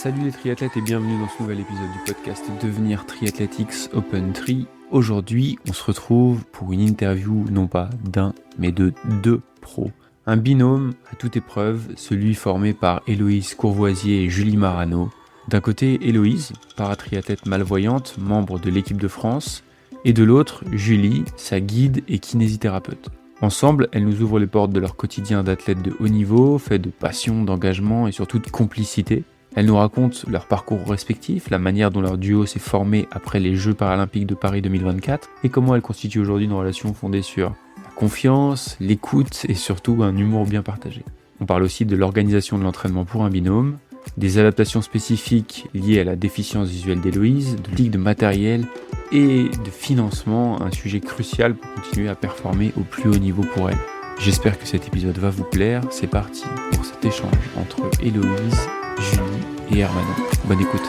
Salut les triathlètes et bienvenue dans ce nouvel épisode du podcast Devenir Triathletics Open Tri. Aujourd'hui, on se retrouve pour une interview non pas d'un, mais de deux pros. Un binôme à toute épreuve, celui formé par Héloïse Courvoisier et Julie Marano. D'un côté, Héloïse, paratriathlète malvoyante, membre de l'équipe de France, et de l'autre, Julie, sa guide et kinésithérapeute. Ensemble, elles nous ouvrent les portes de leur quotidien d'athlète de haut niveau, fait de passion, d'engagement et surtout de complicité. Elles nous racontent leur parcours respectif, la manière dont leur duo s'est formé après les Jeux paralympiques de Paris 2024 et comment elles constituent aujourd'hui une relation fondée sur la confiance, l'écoute et surtout un humour bien partagé. On parle aussi de l'organisation de l'entraînement pour un binôme, des adaptations spécifiques liées à la déficience visuelle d'Héloïse, de ligue de matériel et de financement, un sujet crucial pour continuer à performer au plus haut niveau pour elle. J'espère que cet épisode va vous plaire, c'est parti pour cet échange entre Héloïse, Julie et Hermano. Bonne écoute.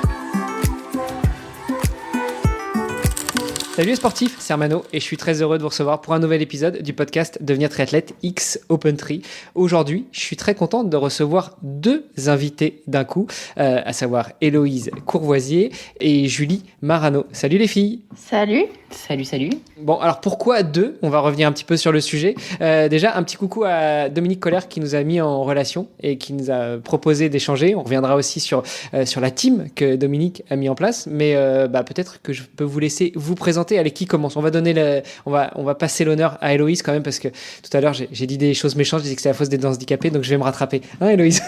Salut les sportifs, c'est Hermano et je suis très heureux de vous recevoir pour un nouvel épisode du podcast Devenir Triathlète X Open Tri. Aujourd'hui, je suis très contente de recevoir deux invités d'un coup, à savoir Héloïse Courvoisier et Julie Marano. Salut les filles. Salut. Salut. Bon, alors pourquoi deux ? On va revenir un petit peu sur le sujet. Déjà, un petit coucou à Dominique Collère qui nous a mis en relation et qui nous a proposé d'échanger. On reviendra aussi sur la team que Dominique a mis en place. Mais peut-être que je peux vous laisser vous présenter. Allez, qui commence ? On va passer l'honneur à Héloïse quand même parce que tout à l'heure, j'ai dit des choses méchantes. J'ai dit que c'était la fausse des handicapés, donc je vais me rattraper. Hein, Héloïse ?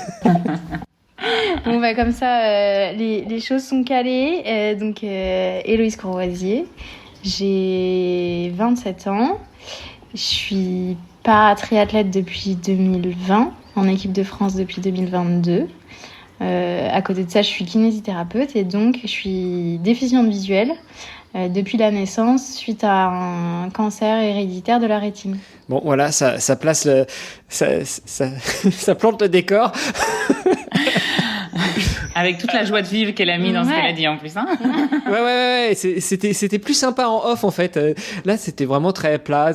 Bon, comme ça, les choses sont calées. Héloïse Courvoisier. J'ai 27 ans, je suis paratriathlète depuis 2020, en équipe de France depuis 2022. À côté de ça, je suis kinésithérapeute et donc je suis déficiente visuelle depuis la naissance suite à un cancer héréditaire de la rétine. Bon, voilà, ça place ça plante le décor. Avec toute la joie de vivre qu'elle a mis dans ce qu'elle a dit en plus. Hein. Ouais. C'était plus sympa en off en fait. Là, c'était vraiment très plat.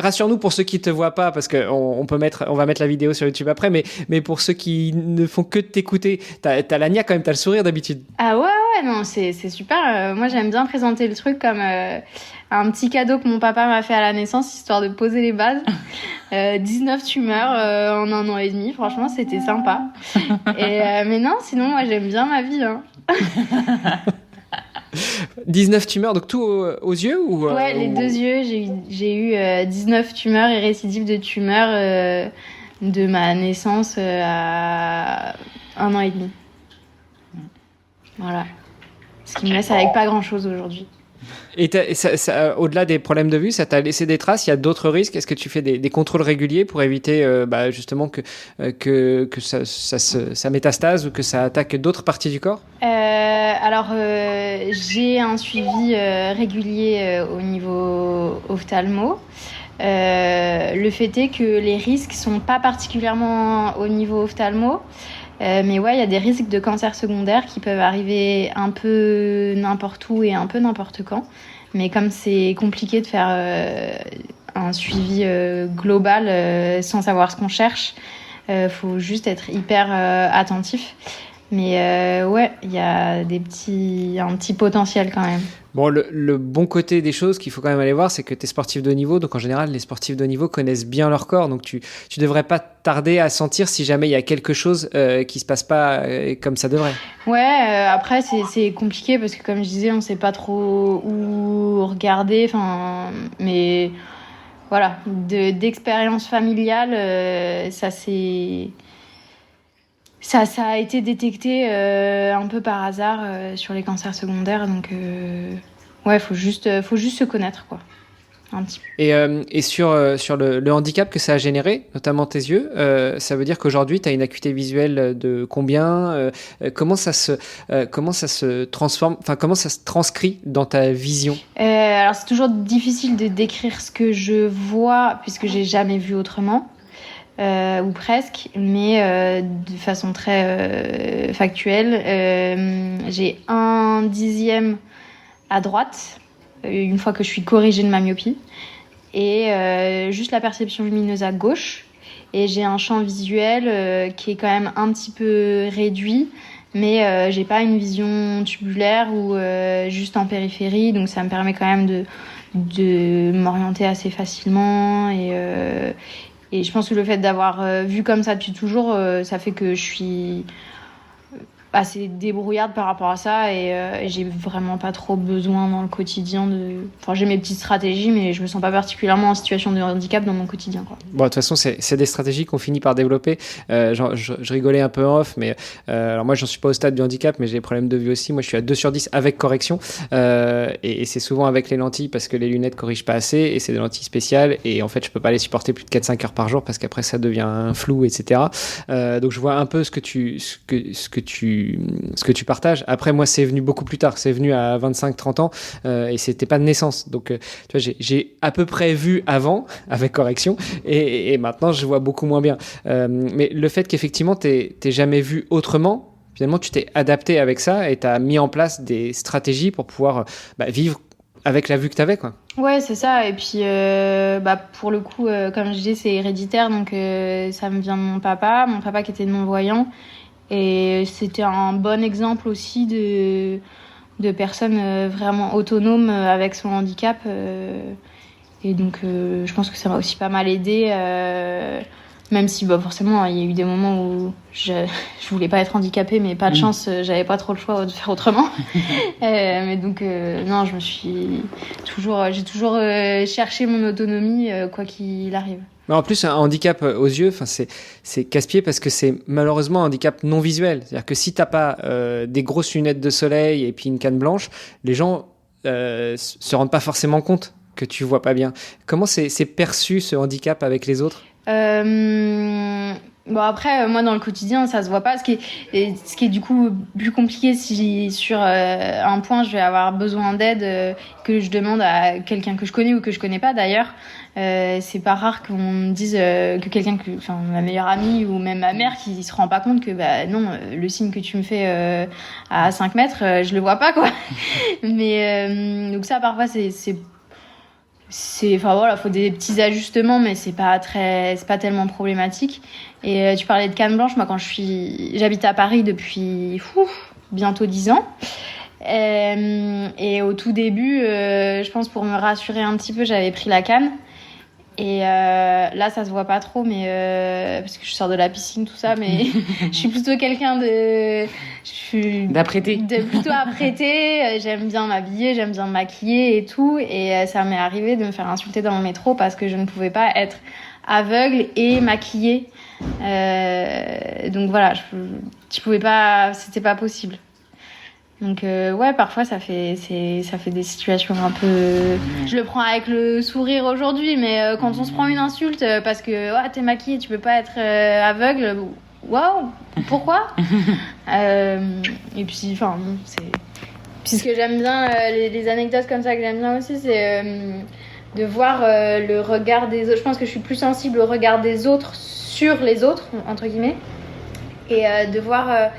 Rassure-nous pour ceux qui te voient pas, parce que on va mettre la vidéo sur YouTube après, mais pour ceux qui ne font que t'écouter, t'as l'agna quand même, t'as le sourire d'habitude. Ah ouais, non, c'est super. Moi, j'aime bien présenter le truc comme un petit cadeau que mon papa m'a fait à la naissance, histoire de poser les bases. 19 tumeurs en 1 an et demi, franchement, c'était sympa. Mais non, sinon, moi, j'aime bien ma vie. Hein. 19 tumeurs, donc tout aux yeux ou Ouais, les deux yeux. J'ai eu 19 tumeurs et récidives de tumeurs de ma naissance à 1 an et demi. Voilà. Ce qui me laisse avec pas grand-chose aujourd'hui. Et ça, au-delà des problèmes de vue, ça t'a laissé des traces ? Il y a d'autres risques ? Est-ce que tu fais des contrôles réguliers pour éviter justement que ça métastase ou que ça attaque d'autres parties du corps ? J'ai un suivi régulier au niveau ophtalmo. Le fait est que les risques sont pas particulièrement au niveau ophtalmo. Mais ouais, il y a des risques de cancer secondaire qui peuvent arriver un peu n'importe où et un peu n'importe quand. Mais comme c'est compliqué de faire un suivi global sans savoir ce qu'on cherche, faut juste être hyper attentif. Mais ouais, il y a un petit potentiel quand même. Bon, le bon côté des choses qu'il faut quand même aller voir, c'est que tu es sportif de haut niveau. Donc en général, les sportifs de haut niveau connaissent bien leur corps. Donc tu devrais pas tarder à sentir si jamais il y a quelque chose qui se passe pas comme ça devrait. Ouais, après c'est compliqué parce que comme je disais, on sait pas trop où regarder. Mais voilà, d'expérience familiale, ça a été détecté un peu par hasard sur les cancers secondaires, donc ouais, faut juste se connaître quoi, un petit peu. Et sur le handicap que ça a généré, notamment tes yeux, ça veut dire qu'aujourd'hui tu as une acuité visuelle de combien ? Comment ça se transforme, enfin comment ça se transcrit dans ta vision ? Alors c'est toujours difficile de décrire ce que je vois puisque j'ai jamais vu autrement. Ou presque, mais de façon très factuelle. J'ai 1/10 à droite, une fois que je suis corrigée de ma myopie, et juste la perception lumineuse à gauche. et j'ai un champ visuel qui est quand même un petit peu réduit, mais j'ai pas une vision tubulaire ou juste en périphérie, donc ça me permet quand même de m'orienter assez facilement et je pense que le fait d'avoir vu comme ça depuis toujours, ça fait que je suis assez débrouillarde par rapport à ça et j'ai vraiment pas trop besoin dans le quotidien enfin j'ai mes petites stratégies mais je me sens pas particulièrement en situation de handicap dans mon quotidien quoi. Bon de toute façon c'est des stratégies qu'on finit par développer. Je rigolais un peu en off mais alors moi j'en suis pas au stade du handicap mais j'ai des problèmes de vue aussi. Moi je suis à 2/10 avec correction et c'est souvent avec les lentilles parce que les lunettes corrigent pas assez et c'est des lentilles spéciales et en fait je peux pas les supporter plus de 4-5 heures par jour parce qu'après ça devient un flou etc. Donc je vois un peu ce que tu partages. Après, moi, c'est venu beaucoup plus tard. C'est venu à 25-30 ans et c'était pas de naissance. Donc, tu vois, j'ai à peu près vu avant, avec correction, et maintenant, je vois beaucoup moins bien. Mais le fait qu'effectivement, t'aies jamais vu autrement, finalement, tu t'es adapté avec ça et t'as mis en place des stratégies pour pouvoir vivre avec la vue que t'avais, quoi. Ouais, c'est ça. Et puis, pour le coup, comme je disais, c'est héréditaire. Donc, ça me vient de mon papa qui était non-voyant. Et c'était un bon exemple aussi de personnes vraiment autonomes avec son handicap. Et donc, je pense que ça m'a aussi pas mal aidée. Même si, forcément, il y a eu des moments où je voulais pas être handicapée, mais pas de chance, j'avais pas trop le choix de faire autrement. Mais donc, non, j'ai toujours cherché mon autonomie, quoi qu'il arrive. Mais en plus, un handicap aux yeux, c'est casse-pied parce que c'est malheureusement un handicap non visuel. C'est-à-dire que si t'as pas des grosses lunettes de soleil et puis une canne blanche, les gens se rendent pas forcément compte que tu vois pas bien. Comment c'est perçu ce handicap avec les autres ? Après, moi dans le quotidien, ça se voit pas. Ce qui est du coup plus compliqué si sur un point je vais avoir besoin d'aide que je demande à quelqu'un que je connais ou que je connais pas d'ailleurs. C'est pas rare qu'on me dise que quelqu'un ma meilleure amie ou même ma mère qui se rend pas compte que non, le signe que tu me fais à 5 mètres, je le vois pas quoi. Mais donc ça parfois faut des petits ajustements mais c'est pas tellement problématique. Et tu parlais de canne blanche, moi j'habite à Paris depuis bientôt 10 ans. Et au tout début, je pense pour me rassurer un petit peu, j'avais pris la canne. Et là, ça se voit pas trop, mais parce que je sors de la piscine, tout ça, mais je suis plutôt quelqu'un d'apprêter. Plutôt apprêter. J'aime bien m'habiller, j'aime bien me maquiller et tout. Et ça m'est arrivé de me faire insulter dans le métro parce que je ne pouvais pas être aveugle et maquillée. Donc voilà, je pouvais pas, c'était pas possible. Donc parfois ça fait des situations un peu. Je le prends avec le sourire aujourd'hui, mais quand on se prend une insulte parce que t'es maquillée, tu peux pas être aveugle. Waouh, pourquoi Et puis Puis ce que j'aime bien, les anecdotes comme ça que j'aime bien aussi, c'est de voir le regard des autres. Je pense que je suis plus sensible au regard des autres sur les autres entre guillemets, et de voir.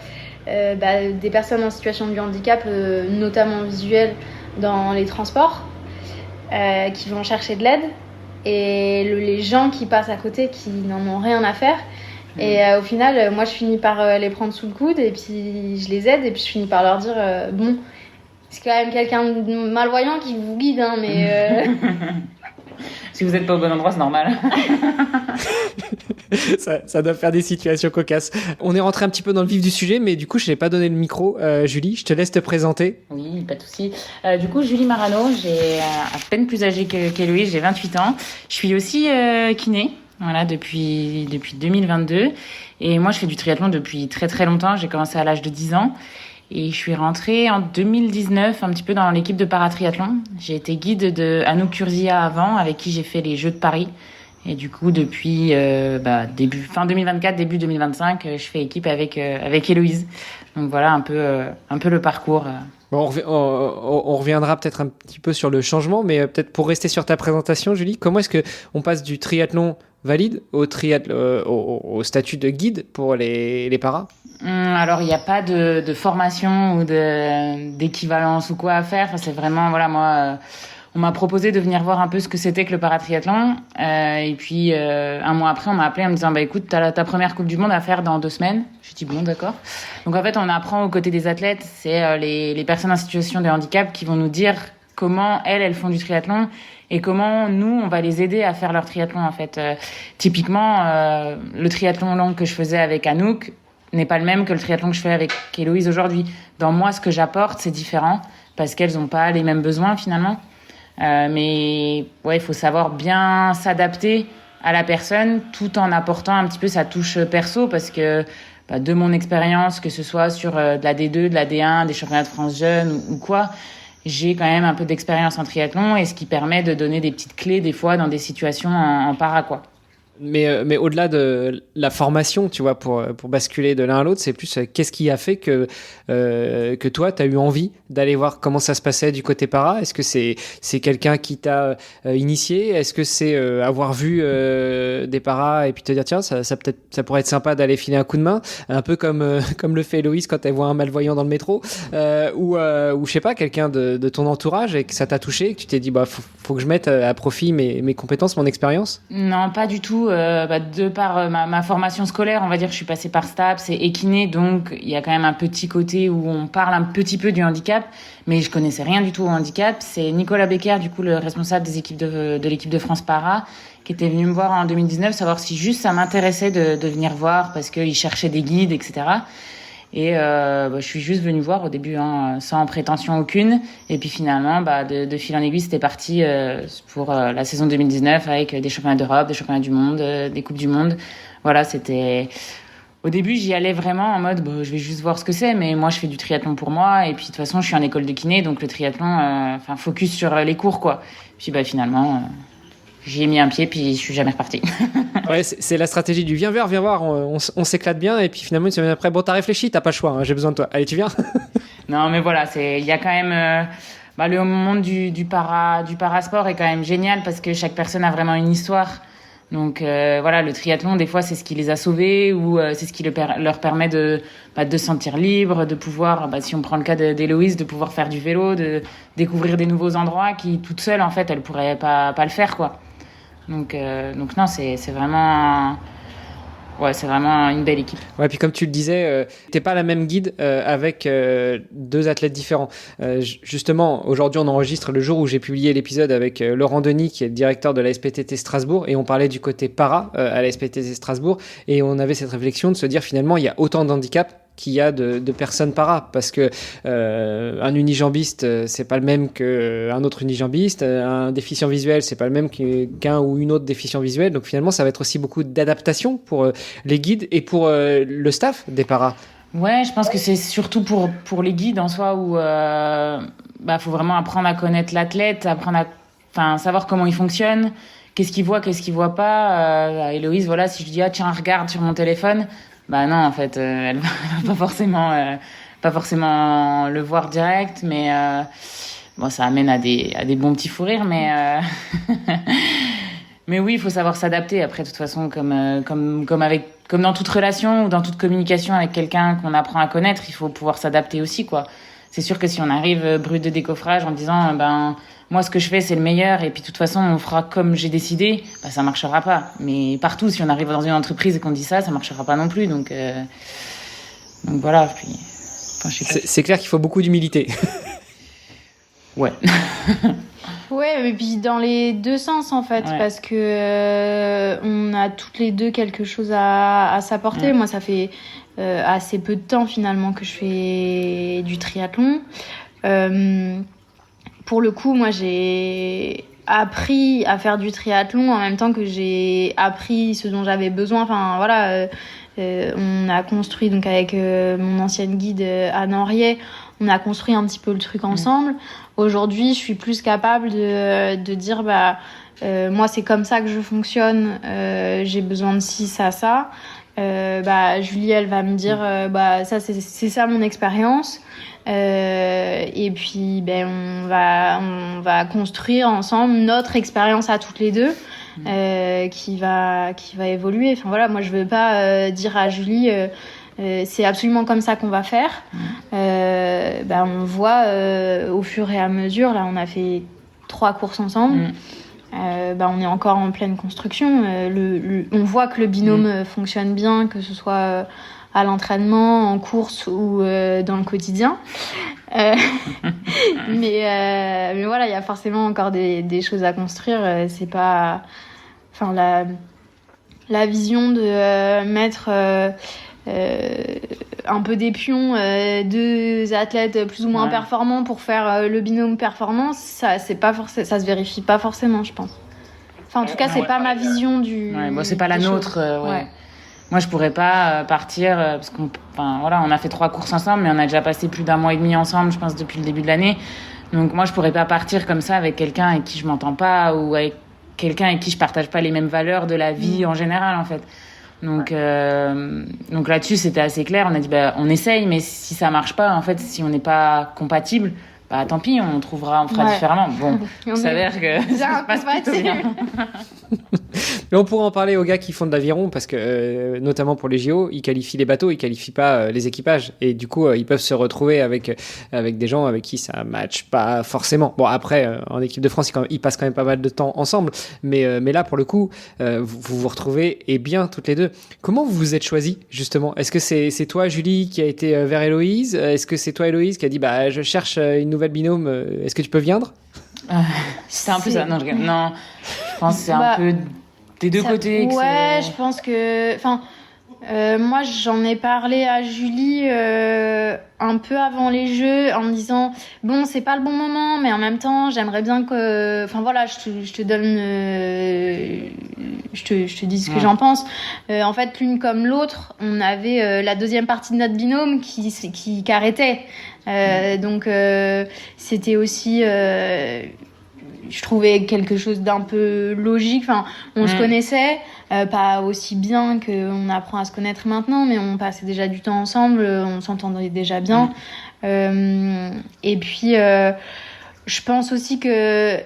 Des personnes en situation de handicap, notamment visuel, dans les transports, qui vont chercher de l'aide, et les gens qui passent à côté qui n'en ont rien à faire. Et au final, moi je finis par les prendre sous le coude et puis je les aide et puis je finis par leur dire bon, c'est quand même quelqu'un de malvoyant qui vous guide, hein, mais si vous n'êtes pas au bon endroit, c'est normal. ça doit faire des situations cocasses. On est rentré un petit peu dans le vif du sujet, mais du coup, je n'ai pas donné le micro. Julie, je te laisse te présenter. Oui, pas de souci. Du coup, Julie Marano, j'ai à peine plus âgée qu'Héloïse, j'ai 28 ans. Je suis aussi kiné, voilà, depuis 2022. Et moi, je fais du triathlon depuis très très longtemps. J'ai commencé à l'âge de 10 ans. Et je suis rentrée en 2019 un petit peu dans l'équipe de paratriathlon. J'ai été guide de Anouk Kurzia avant, avec qui j'ai fait les Jeux de Paris. Et du coup, depuis fin 2024, début 2025, je fais équipe avec Héloïse. Donc voilà un peu le parcours. Bon, on reviendra peut-être un petit peu sur le changement, mais peut-être pour rester sur ta présentation, Julie, comment est-ce que on passe du triathlon valide au statut de guide pour les paras? Alors, il n'y a pas de formation ou d'équivalence ou quoi à faire. Enfin, c'est vraiment, voilà, moi, on m'a proposé de venir voir un peu ce que c'était que le paratriathlon. Et puis, un mois après, on m'a appelé en me disant, bah écoute, t'as ta première Coupe du Monde à faire dans 2 semaines. J'ai dit, bon, d'accord. Donc, en fait, on apprend aux côtés des athlètes. C'est les personnes en situation de handicap qui vont nous dire comment elles font du triathlon et comment nous, on va les aider à faire leur triathlon, en fait. Typiquement, le triathlon long que je faisais avec Anouk n'est pas le même que le triathlon que je fais avec Héloïse aujourd'hui. Dans moi, ce que j'apporte, c'est différent parce qu'elles n'ont pas les mêmes besoins, finalement. Mais ouais, il faut savoir bien s'adapter à la personne tout en apportant un petit peu sa touche perso parce que de mon expérience, que ce soit sur de la D2, de la D1, des championnats de France jeunes ou quoi, j'ai quand même un peu d'expérience en triathlon et ce qui permet de donner des petites clés des fois dans des situations en para, quoi. Mais au-delà de la formation, tu vois, pour basculer de l'un à l'autre, c'est plus qu'est-ce qui a fait que toi, tu as eu envie d'aller voir comment ça se passait du côté para? Est-ce que c'est quelqu'un qui t'a initié? Est-ce que c'est avoir vu des paras et puis te dire, tiens, ça pourrait être sympa d'aller filer un coup de main, un peu comme le fait Héloïse quand elle voit un malvoyant dans le métro, ou je sais pas, quelqu'un de ton entourage et que ça t'a touché et que tu t'es dit, bah, faut que je mette à profit mes compétences, mon expérience? Non, pas du tout. De par ma formation scolaire, on va dire, je suis passée par STAPS et kiné, donc il y a quand même un petit côté où on parle un petit peu du handicap, mais je connaissais rien du tout au handicap. C'est Nicolas Becker, du coup, le responsable des équipes de l'équipe de France Para, qui était venu me voir en 2019, savoir si juste ça m'intéressait de venir voir parce qu'il cherchait des guides, etc. Et je suis juste venue voir au début, sans prétention aucune. Et puis finalement, de fil en aiguille, c'était parti pour la saison 2019 avec des championnats d'Europe, des championnats du monde, des coupes du monde. Voilà, c'était... Au début, j'y allais vraiment en mode, je vais juste voir ce que c'est. Mais moi, je fais du triathlon pour moi. Et puis de toute façon, je suis en école de kiné, donc le triathlon, focus sur les cours, quoi. Puis finalement... J'y ai mis un pied, puis je suis jamais repartie. Ouais, c'est la stratégie du viens voir, on s'éclate bien, et puis finalement, une semaine après, bon, t'as réfléchi, t'as pas le choix, hein, j'ai besoin de toi. Allez, tu viens? Non, mais voilà, il y a quand même, le monde du parasport est quand même génial parce que chaque personne a vraiment une histoire. Donc, voilà, le triathlon, des fois, c'est ce qui les a sauvés ou c'est ce qui leur permet de se sentir libre, de pouvoir, si on prend le cas d'Héloïse, de pouvoir faire du vélo, de découvrir des nouveaux endroits qui, toute seule, en fait, elle pourrait pas le faire, quoi. Donc non, c'est vraiment une belle équipe. Ouais, puis comme tu le disais, t'es pas la même guide avec 2 athlètes différents. Justement, aujourd'hui, on enregistre le jour où j'ai publié l'épisode avec Laurent Denis, qui est le directeur de la SPTT Strasbourg, et on parlait du côté para à la SPTT Strasbourg, et on avait cette réflexion de se dire finalement, il y a autant de handicaps qu'il y a de personnes para, parce que un unijambiste, c'est pas le même qu'un autre unijambiste, un déficient visuel, c'est pas le même qu'un ou une autre déficient visuel, donc finalement ça va être aussi beaucoup d'adaptation pour les guides et pour le staff des paras. Ouais, je pense que c'est surtout pour les guides en soi où faut vraiment apprendre à connaître l'athlète, apprendre à savoir comment il fonctionne, qu'est-ce qu'il voit pas. Héloïse, voilà, si je dis tiens, regarde sur mon téléphone, non, en fait, elle va pas forcément le voir direct, mais ça amène à des bons petits fous rires, mais mais oui, il faut savoir s'adapter. Après, de toute façon, comme dans toute relation ou dans toute communication avec quelqu'un qu'on apprend à connaître, il faut pouvoir s'adapter aussi, quoi. C'est sûr que si on arrive brut de décoffrage en disant moi ce que je fais c'est le meilleur et puis de toute façon on fera comme j'ai décidé, ça marchera pas. Mais partout, si on arrive dans une entreprise et qu'on dit ça marchera pas non plus. Donc voilà. Puis, c'est clair qu'il faut beaucoup d'humilité. Ouais. Ouais, et puis dans les 2 sens en fait, parce que on a toutes les 2 quelque chose à s'apporter. Moi, ça fait assez peu de temps finalement que je fais du triathlon. Pour le coup, moi, j'ai appris à faire du triathlon en même temps que j'ai appris ce dont j'avais besoin. Enfin, voilà, on a construit, donc avec mon ancienne guide Anne Henriet, on a construit un petit peu le truc ensemble. Aujourd'hui, je suis plus capable de dire, moi, c'est comme ça que je fonctionne, j'ai besoin de ci, ça. Julie, elle va me dire, ça, c'est ça mon expérience. Et puis on va construire ensemble notre expérience à toutes les 2 qui va évoluer. Enfin voilà, moi je veux pas dire à Julie c'est absolument comme ça qu'on va faire. On voit au fur et à mesure, là on a fait 3 courses ensemble. On est encore en pleine construction. On voit que le binôme fonctionne bien, que ce soit à l'entraînement, en course ou dans le quotidien. Mais voilà, il y a forcément encore des choses à construire. C'est pas, enfin la vision de mettre un peu des pions, 2 athlètes plus ou moins performants pour faire le binôme performance, ça se vérifie pas forcément, je pense. Enfin, en tout cas, c'est pas ma vision du. C'est pas la nôtre. Moi, je pourrais pas partir parce on a fait 3 courses ensemble, mais on a déjà passé plus d'1 mois et demi ensemble, je pense, depuis le début de l'année. Donc moi, je pourrais pas partir comme ça avec quelqu'un avec qui je m'entends pas ou avec quelqu'un avec qui je partage pas les mêmes valeurs de la vie en général, en fait. Donc là-dessus, c'était assez clair. On a dit, on essaye, mais si ça marche pas, en fait, si on n'est pas compatible, tant pis, on fera différemment. Bon, il s'avère que ça se passe plutôt bien. Mais on pourra en parler aux gars qui font de l'aviron parce que, notamment pour les JO, ils qualifient les bateaux, ils qualifient pas les équipages. Et du coup, ils peuvent se retrouver avec des gens avec qui ça matche pas forcément. Bon, après, en équipe de France, ils passent quand même pas mal de temps ensemble. Mais là, pour le coup, vous vous retrouvez et bien toutes les deux. Comment vous vous êtes choisis, justement ? Est-ce que c'est toi, Julie, qui a été vers Héloïse ? Est-ce que c'est toi, Héloïse, qui a dit je cherche une nouvelle binôme, est-ce que tu peux viendre ? C'est un peu ça. Non, je pense que c'est un peu des deux côtés. Je pense que... moi, j'en ai parlé à Julie un peu avant les Jeux en me disant c'est pas le bon moment, mais en même temps, j'aimerais bien que... je te donne... je te dis ce que j'en pense. En fait, l'une comme l'autre, on avait la deuxième partie de notre binôme qui arrêtait. Donc, c'était aussi... je trouvais quelque chose d'un peu logique. On se connaissait, pas aussi bien qu'on apprend à se connaître maintenant, mais on passait déjà du temps ensemble, on s'entendait déjà bien. Et puis, je pense aussi que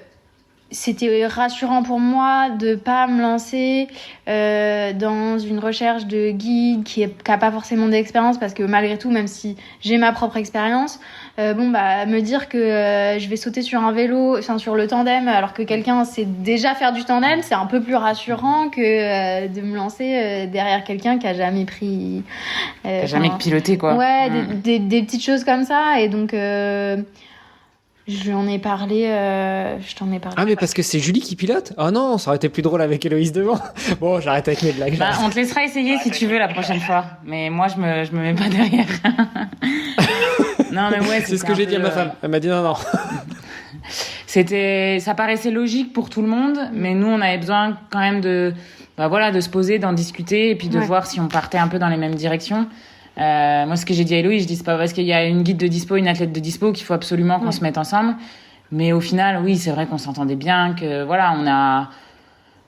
c'était rassurant pour moi de pas me lancer dans une recherche de guide qui a pas forcément d'expérience, parce que malgré tout, même si j'ai ma propre expérience, me dire que je vais sauter sur un vélo, sur le tandem, alors que quelqu'un sait déjà faire du tandem, c'est un peu plus rassurant que de me lancer derrière quelqu'un qui a jamais pris, qui a jamais piloté, quoi. Ouais, des petites choses comme ça. Et donc je t'en ai parlé. Ah, mais parce que c'est Julie qui pilote ? Oh non, ça aurait été plus drôle avec Héloïse devant. Bon, j'arrête avec mes blagues. On te laissera essayer si tu veux la prochaine fois. Mais moi, je me mets pas derrière. Non, mais c'est ce que j'ai dit à ma femme. Elle m'a dit non. Ça paraissait logique pour tout le monde, mais nous, on avait besoin quand même de se poser, d'en discuter et puis de voir si on partait un peu dans les mêmes directions. Moi, ce que j'ai dit à Héloïse, je dis c'est pas parce qu'il y a une guide de dispo, une athlète de dispo qu'il faut absolument qu'on se mette ensemble. Mais au final, oui, c'est vrai qu'on s'entendait bien, que on a...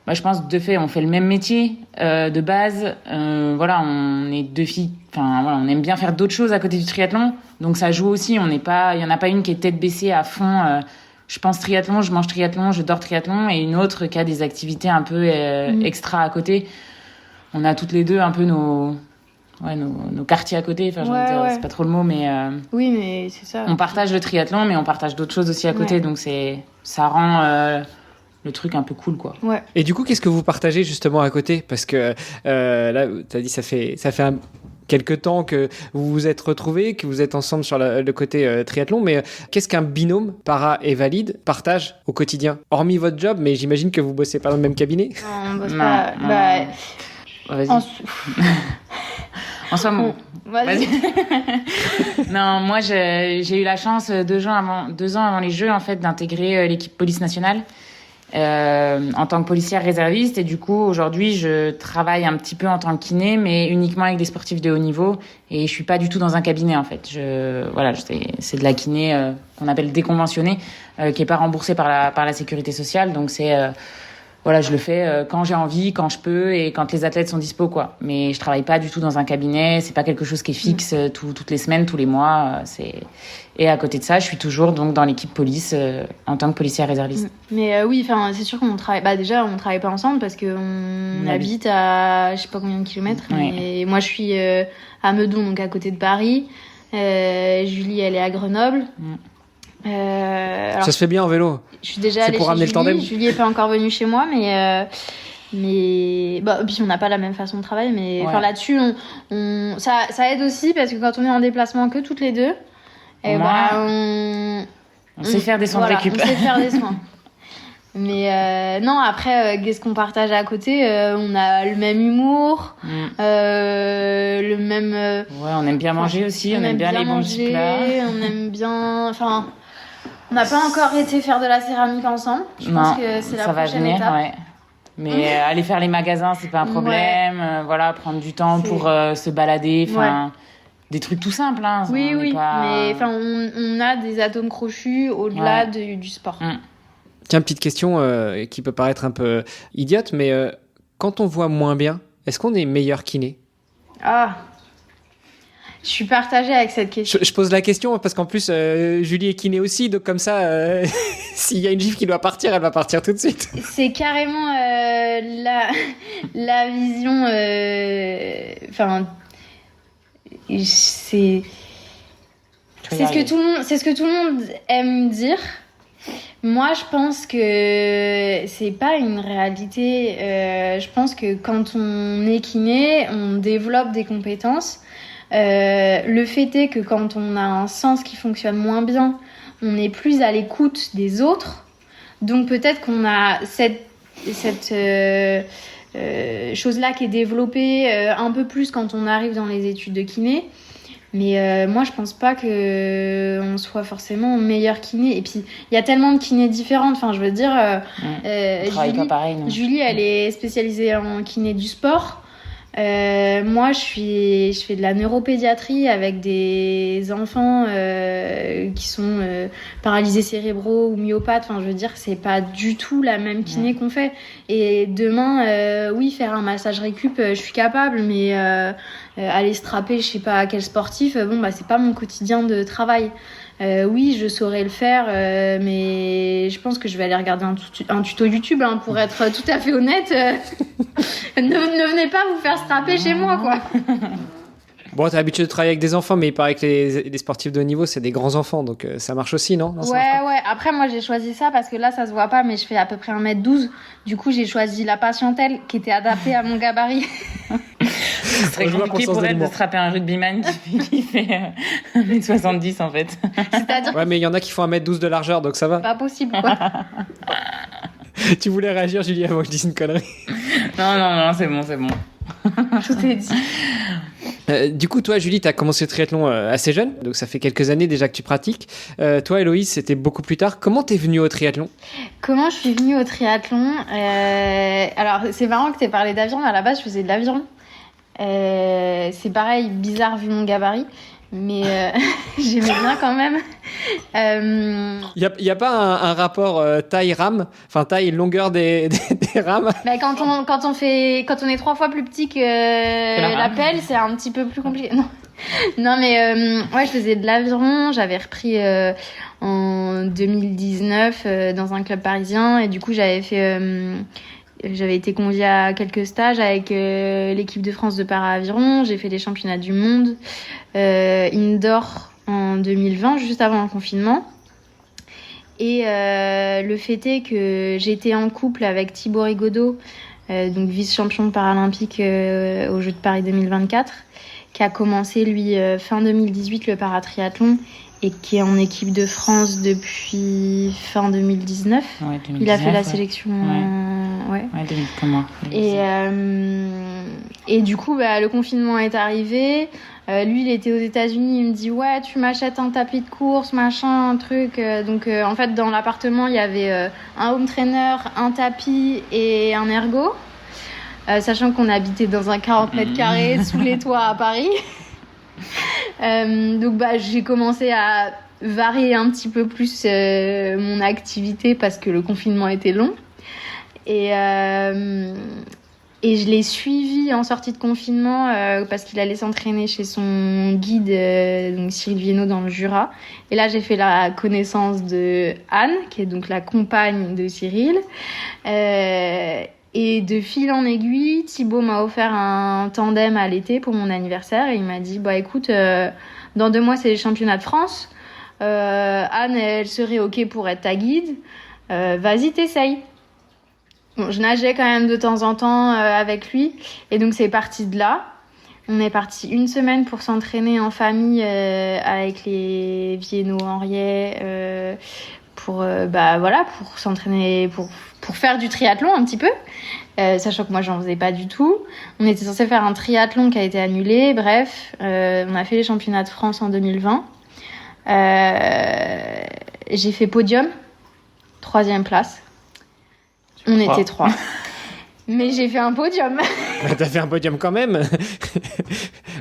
je pense de fait, on fait le même métier de base. On est 2 filles. On aime bien faire d'autres choses à côté du triathlon. Donc ça joue aussi. Il y en a pas une qui est tête baissée à fond. Je pense triathlon, je mange triathlon, je dors triathlon, et une autre qui a des activités un peu extra à côté. On a toutes les deux un peu nos quartiers à côté. C'est pas trop le mot, mais oui, mais c'est ça. On partage le triathlon, mais on partage d'autres choses aussi à côté. Donc ça rend le truc un peu cool, quoi. Ouais. Et du coup, qu'est-ce que vous partagez justement à côté ? Parce que là, t'as dit ça fait quelque temps que vous vous êtes retrouvés, que vous êtes ensemble sur le côté triathlon, mais qu'est-ce qu'un binôme para et valide partage au quotidien ? Hormis votre job, mais j'imagine que vous bossez pas dans le même cabinet. Non, on bosse pas. Vas-y. En somme, vas-y. Non, moi, j'ai eu la chance 2 ans avant les Jeux, en fait, d'intégrer l'équipe police nationale en tant que policière réserviste. Et du coup, aujourd'hui, je travaille un petit peu en tant que kiné, mais uniquement avec des sportifs de haut niveau. Et je suis pas du tout dans un cabinet, en fait. C'est de la kiné qu'on appelle déconventionnée, qui est pas remboursée par la sécurité sociale. Donc je le fais quand j'ai envie, quand je peux et quand les athlètes sont dispo, quoi. Mais je travaille pas du tout dans un cabinet, c'est pas quelque chose qui est fixe toutes les semaines, tous les mois. Et à côté de ça, je suis toujours donc dans l'équipe police en tant que policière réserviste. Mais c'est sûr qu'on travaille. Déjà, on travaille pas ensemble parce qu'on habite à je sais pas combien de kilomètres. Mais moi, je suis à Meudon, donc à côté de Paris. Julie, elle est à Grenoble. Alors, Ça se fait bien en vélo. je suis déjà C'est allée pour chez ramener le tandem. Julie est pas encore venue chez moi, mais bah, puis on n'a pas la même façon de travailler, mais Ouais. enfin là-dessus, ça aide aussi parce que quand on est en déplacement que toutes les deux, et Au bah, moins, on sait faire des soins de récup. On sait faire des soins. Mais non, après, qu'est-ce qu'on partage à côté? On a le même humour, le même. Ouais, on aime bien manger aussi, on aime bien les bons petits manger, plats. on aime bien. Enfin, on n'a pas encore été faire de la céramique ensemble. Je pense que c'est la ça va prochaine venir, étape. ouais. Mais aller faire les magasins, c'est pas un problème. Voilà, prendre du temps C'est- pour se balader, enfin, des trucs tout simples. Hein. Oui, On est oui, pas- mais enfin, on a des atomes crochus au-delà du sport. Tiens, petite question qui peut paraître un peu idiote, mais quand on voit moins bien, est-ce qu'on est meilleur kiné? Ah, je suis partagée avec cette question. Je pose la question parce qu'en plus, Julie est kiné aussi, donc comme ça, s'il y a une gifle qui doit partir, elle va partir tout de suite. C'est carrément la vision. Enfin, c'est ce que tout le monde aime dire. Moi, je pense que c'est pas une réalité. Je pense que quand on est kiné, on développe des compétences. Le fait est que quand on a un sens qui fonctionne moins bien, on est plus à l'écoute des autres. Donc peut-être qu'on a cette chose-là qui est développée un peu plus quand on arrive dans les études de kiné. Mais moi, je pense pas qu'on soit forcément meilleur kiné. Et puis, il y a tellement de kinés différentes. Enfin, je veux dire, On travaille pas pareil, non. Julie, elle est spécialisée en kiné du sport. Moi, je fais de la neuropédiatrie avec des enfants qui sont paralysés cérébraux ou myopathes. Enfin, je veux dire, c'est pas du tout la même kiné qu'on fait. Et demain, oui, faire un massage récup, je suis capable, mais aller strapper, je sais pas quel sportif, bon, bah, c'est pas mon quotidien de travail. Oui, je saurais le faire, mais je pense que je vais aller regarder un tuto YouTube, hein, pour être tout à fait honnête. Ne venez pas vous faire strapper chez moi, quoi. Bon, t'as l'habitude de travailler avec des enfants, mais il paraît que les sportifs de haut niveau, c'est des grands enfants, donc ça marche aussi, non? Non, ça marche pas. Ouais. Après, moi, j'ai choisi ça parce que là, ça se voit pas, mais je fais à peu près 1m12. Du coup, j'ai choisi la patientèle qui était adaptée à mon gabarit. Ce serait Je vois compliqué qu'on sens pour de elle de l'humour. strapper un rugbyman qui fait 1m70 en fait. C'est-à-dire Ouais, mais il y en a qui font 1m12 de largeur, donc ça va. pas possible, quoi. Tu voulais réagir, Julie, avant que je dise une connerie? Non, c'est bon. Tout est dit. Du coup, toi, Julie, tu as commencé le triathlon assez jeune, donc ça fait quelques années déjà que tu pratiques. Toi, Héloïse, c'était beaucoup plus tard. Comment t'es venue au triathlon? Comment je suis venue au triathlon? Alors, c'est marrant que tu aies parlé d'aviron. À la base, je faisais de l'aviron. C'est pareil, bizarre vu mon gabarit, mais j'aimais bien quand même. Il y a pas un rapport taille-rame, enfin taille-longueur des rames? Bah, quand on est 3 fois plus petit que la rame. pelle, c'est un petit peu plus compliqué. Non, mais ouais, je faisais de l'aviron. J'avais repris en 2019 dans un club parisien, et du coup, j'avais été conviée à quelques stages avec l'équipe de France de para-aviron. J'ai fait les championnats du monde indoor en 2020, juste avant le confinement. Et le fait est que j'étais en couple avec Thibaut Rigaudot, donc vice-champion paralympique aux Jeux de Paris 2024, qui a commencé, lui, fin 2018 le paratriathlon et qui est en équipe de France depuis fin 2019. Ouais, 2019, Il a fait la ouais. sélection. Ouais, comme moi. Et du coup, bah, le confinement est arrivé. Lui, il était aux États-Unis. Il me dit, ouais, tu m'achètes un tapis de course, machin, un truc. Donc, en fait, dans l'appartement, il y avait un home trainer, un tapis et un ergo. Sachant qu'on habitait dans un 40 mètres carrés sous les toits à Paris. Donc, bah, j'ai commencé à varier un petit peu plus mon activité parce que le confinement était long. Et je l'ai suivi en sortie de confinement parce qu'il allait s'entraîner chez son guide, donc Cyril Viennot, dans le Jura. Et là, j'ai fait la connaissance de Anne, qui est donc la compagne de Cyril. Et de fil en aiguille, Thibaut m'a offert un tandem à l'été pour mon anniversaire. Et il m'a dit, bah écoute, dans 2 mois, c'est les championnats de France. Anne, elle serait ok pour être ta guide. Vas-y, t'essayes. Bon, je nageais quand même de temps en temps avec lui. Et donc, c'est parti de là. On est parti 1 semaine pour s'entraîner en famille avec les Vienno-Henriet pour s'entraîner, pour faire du triathlon un petit peu. Sachant que moi, j'en faisais pas du tout. On était censé faire un triathlon qui a été annulé. Bref, on a fait les championnats de France en 2020. J'ai fait podium, 3e place. On était 3. Mais j'ai fait un podium. Bah, t'as fait un podium quand même.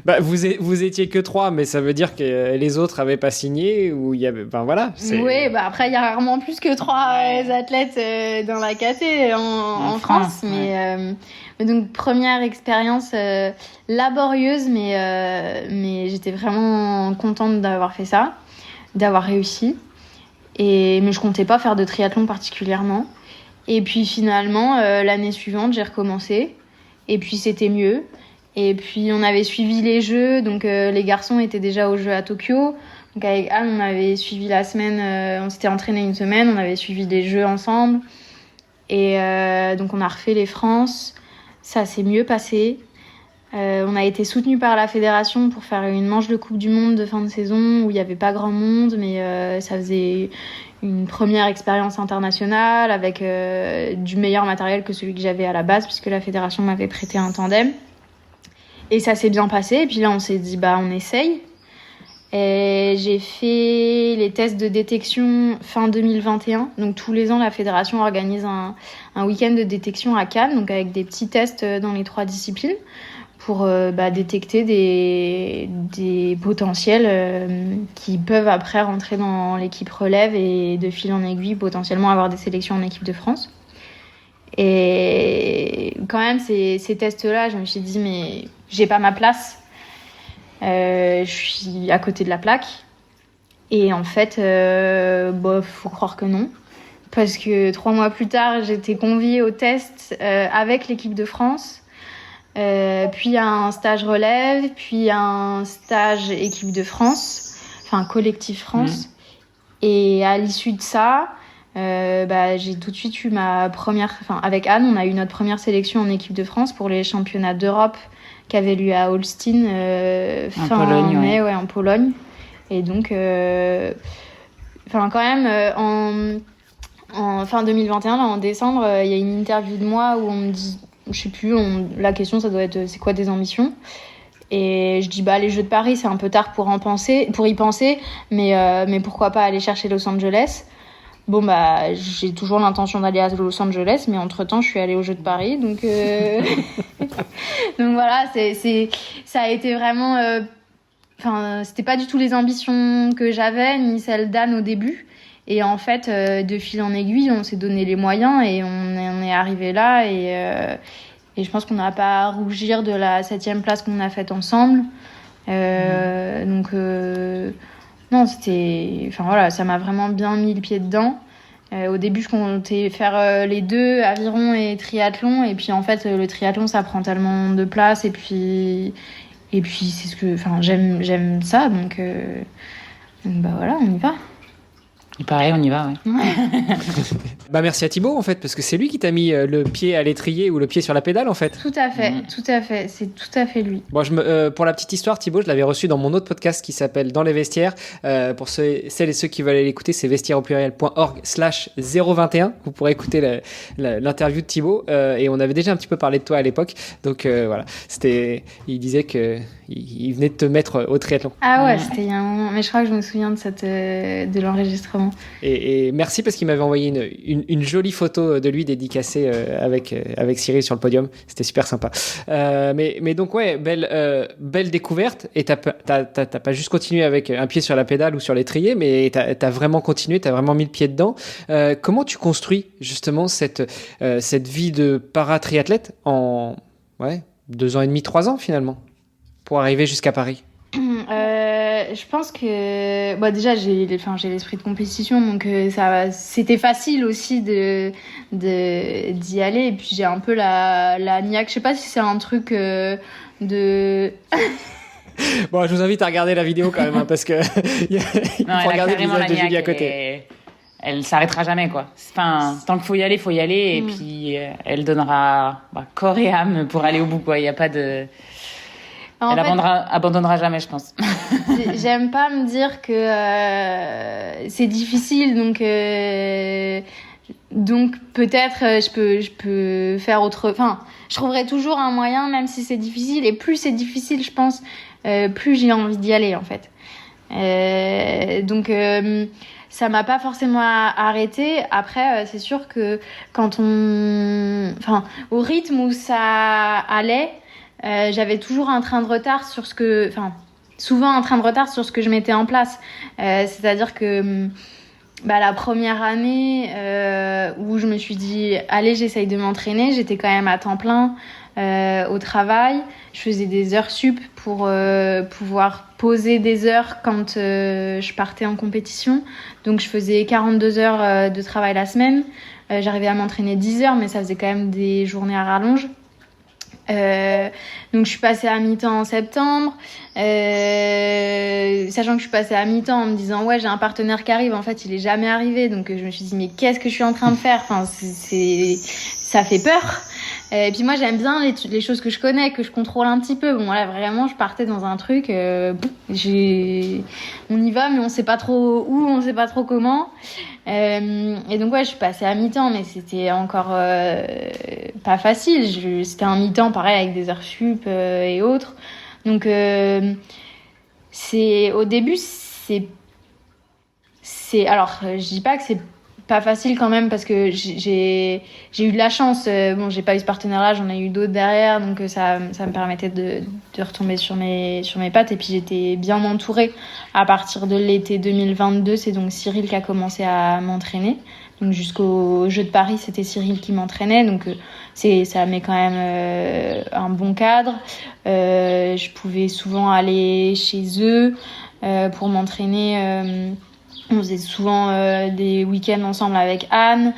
Bah, vous étiez que 3, mais ça veut dire que les autres avaient pas signé ou il y avait. Enfin voilà. Oui, bah après il y a rarement plus que 3 athlètes dans la KT en France, mais donc première expérience laborieuse, mais j'étais vraiment contente d'avoir fait ça, d'avoir réussi. Mais je comptais pas faire de triathlon particulièrement. Et puis finalement, l'année suivante, j'ai recommencé. Et puis c'était mieux. Et puis on avait suivi les Jeux. Donc les garçons étaient déjà aux Jeux à Tokyo. Donc avec Anne, on avait suivi la semaine. On s'était entraîné 1 semaine. On avait suivi des Jeux ensemble. Et donc on a refait les France. Ça s'est mieux passé. On a été soutenus par la fédération pour faire une manche de Coupe du Monde de fin de saison où il n'y avait pas grand monde. Mais ça faisait une première expérience internationale avec du meilleur matériel que celui que j'avais à la base puisque la fédération m'avait prêté un tandem. Et ça s'est bien passé. Et puis là, on s'est dit, on essaye. Et j'ai fait les tests de détection fin 2021. Donc tous les ans, la fédération organise un week-end de détection à Cannes, donc avec des petits tests dans les 3 disciplines pour détecter des potentiels qui peuvent après rentrer dans l'équipe relève et de fil en aiguille potentiellement avoir des sélections en équipe de France. Et quand même, ces tests-là, je me suis dit, mais j'ai pas ma place. Je suis à côté de la plaque. Et en fait, faut croire que non. Parce que 3 mois plus tard, j'étais conviée au test avec l'équipe de France. Puis un stage relève, puis un stage équipe de France, enfin collectif France. Et à l'issue de ça, j'ai tout de suite eu avec Anne, on a eu notre première sélection en équipe de France pour les championnats d'Europe qui avaient lieu à Holstein fin mai, en Pologne. Et donc, quand même, en fin 2021, là, en décembre, il y a une interview de moi où on me dit, je sais plus, la question ça doit être c'est quoi tes ambitions, et je dis les Jeux de Paris c'est un peu tard pour y penser, mais pourquoi pas aller chercher Los Angeles. J'ai toujours l'intention d'aller à Los Angeles, mais entre temps je suis allée aux Jeux de Paris, donc donc voilà, ça a été vraiment c'était pas du tout les ambitions que j'avais ni celles d'Anne au début. Et en fait, de fil en aiguille, on s'est donné les moyens et on est arrivé là. Et je pense qu'on n'a pas à rougir de la 7e place qu'on a faite ensemble. Donc, non, ça m'a vraiment bien mis le pied dedans. Au début, je comptais faire les 2, aviron et triathlon. Et puis, en fait, le triathlon, ça prend tellement de place. Et puis c'est ce que... j'aime ça. Donc voilà, on y va. Et pareil, on y va, ouais. Merci à Thibaut, en fait, parce que c'est lui qui t'a mis le pied à l'étrier ou le pied sur la pédale, en fait. Tout à fait, tout à fait. C'est tout à fait lui. Bon, pour la petite histoire, Thibaut, je l'avais reçu dans mon autre podcast qui s'appelle Dans les vestiaires. Pour celles et ceux qui veulent aller l'écouter, c'est vestiairesaupluriel.org/021. Vous pourrez écouter l'interview de Thibaut. Et on avait déjà un petit peu parlé de toi à l'époque. Donc voilà, il disait qu'il venait de te mettre au triathlon. Ah ouais, c'était il y a un moment. Mais je crois que je me souviens de l'enregistrement. Et merci parce qu'il m'avait envoyé une jolie photo de lui dédicacée avec Cyril sur le podium. C'était super sympa. Mais donc ouais, belle découverte. Et t'as pas juste continué avec un pied sur la pédale ou sur l'étrier, mais t'as vraiment continué, t'as vraiment mis le pied dedans. Comment tu construis justement cette vie de para-triathlète en 2 ans et demi, 3 ans finalement, pour arriver jusqu'à Paris? Je pense que déjà j'ai l'esprit de compétition, donc c'était facile aussi d'y aller. Et puis j'ai un peu la niaque. Je sais pas si c'est un truc de Bon, je vous invite à regarder la vidéo quand même, hein, parce que il faut regarder le visage de Julie à côté. Elle s'arrêtera jamais, quoi. Enfin, tant qu'il faut y aller, et puis elle donnera corps et âme pour aller au bout, quoi. Il y a pas de... Elle abandonnera jamais, je pense. J'aime pas me dire que c'est difficile, donc peut-être je peux faire autre. Enfin, je trouverai toujours un moyen, même si c'est difficile. Et plus c'est difficile, je pense, plus j'ai envie d'y aller, en fait. Donc ça m'a pas forcément arrêté. Après, c'est sûr que au rythme où ça allait, j'avais toujours un train de retard sur souvent un train de retard sur ce que je mettais en place. C'est-à-dire que la première année où je me suis dit allez, j'essaye de m'entraîner, j'étais quand même à temps plein au travail. Je faisais des heures sup pour pouvoir poser des heures quand je partais en compétition. Donc je faisais 42 heures de travail la semaine. J'arrivais à m'entraîner 10 heures, mais ça faisait quand même des journées à rallonge. Donc je suis passée à mi-temps en septembre, sachant que je suis passée à mi-temps en me disant ouais, j'ai un partenaire qui arrive. En fait, il est jamais arrivé, donc je me suis dit mais qu'est-ce que je suis en train de faire? Enfin, ça fait peur. Et puis moi j'aime bien les choses que je connais, que je contrôle un petit peu. Bon voilà, vraiment je partais dans un truc, on y va mais on sait pas trop où, on sait pas trop comment. Et donc ouais, je suis passée à mi-temps, mais c'était encore pas facile. C'était un mi-temps pareil avec des heures sup et autres. Donc au début alors je dis pas que c'est pas facile quand même, parce que j'ai eu de la chance. J'ai pas eu ce partenaire-là, j'en ai eu d'autres derrière, donc ça me permettait de retomber sur mes pattes. Et puis j'étais bien entourée à partir de l'été 2022. C'est donc Cyril qui a commencé à m'entraîner. Donc jusqu'au Jeux de Paris, c'était Cyril qui m'entraînait. Donc ça met quand même un bon cadre. Je pouvais souvent aller chez eux pour m'entraîner. On faisait souvent des week-ends ensemble avec Anne.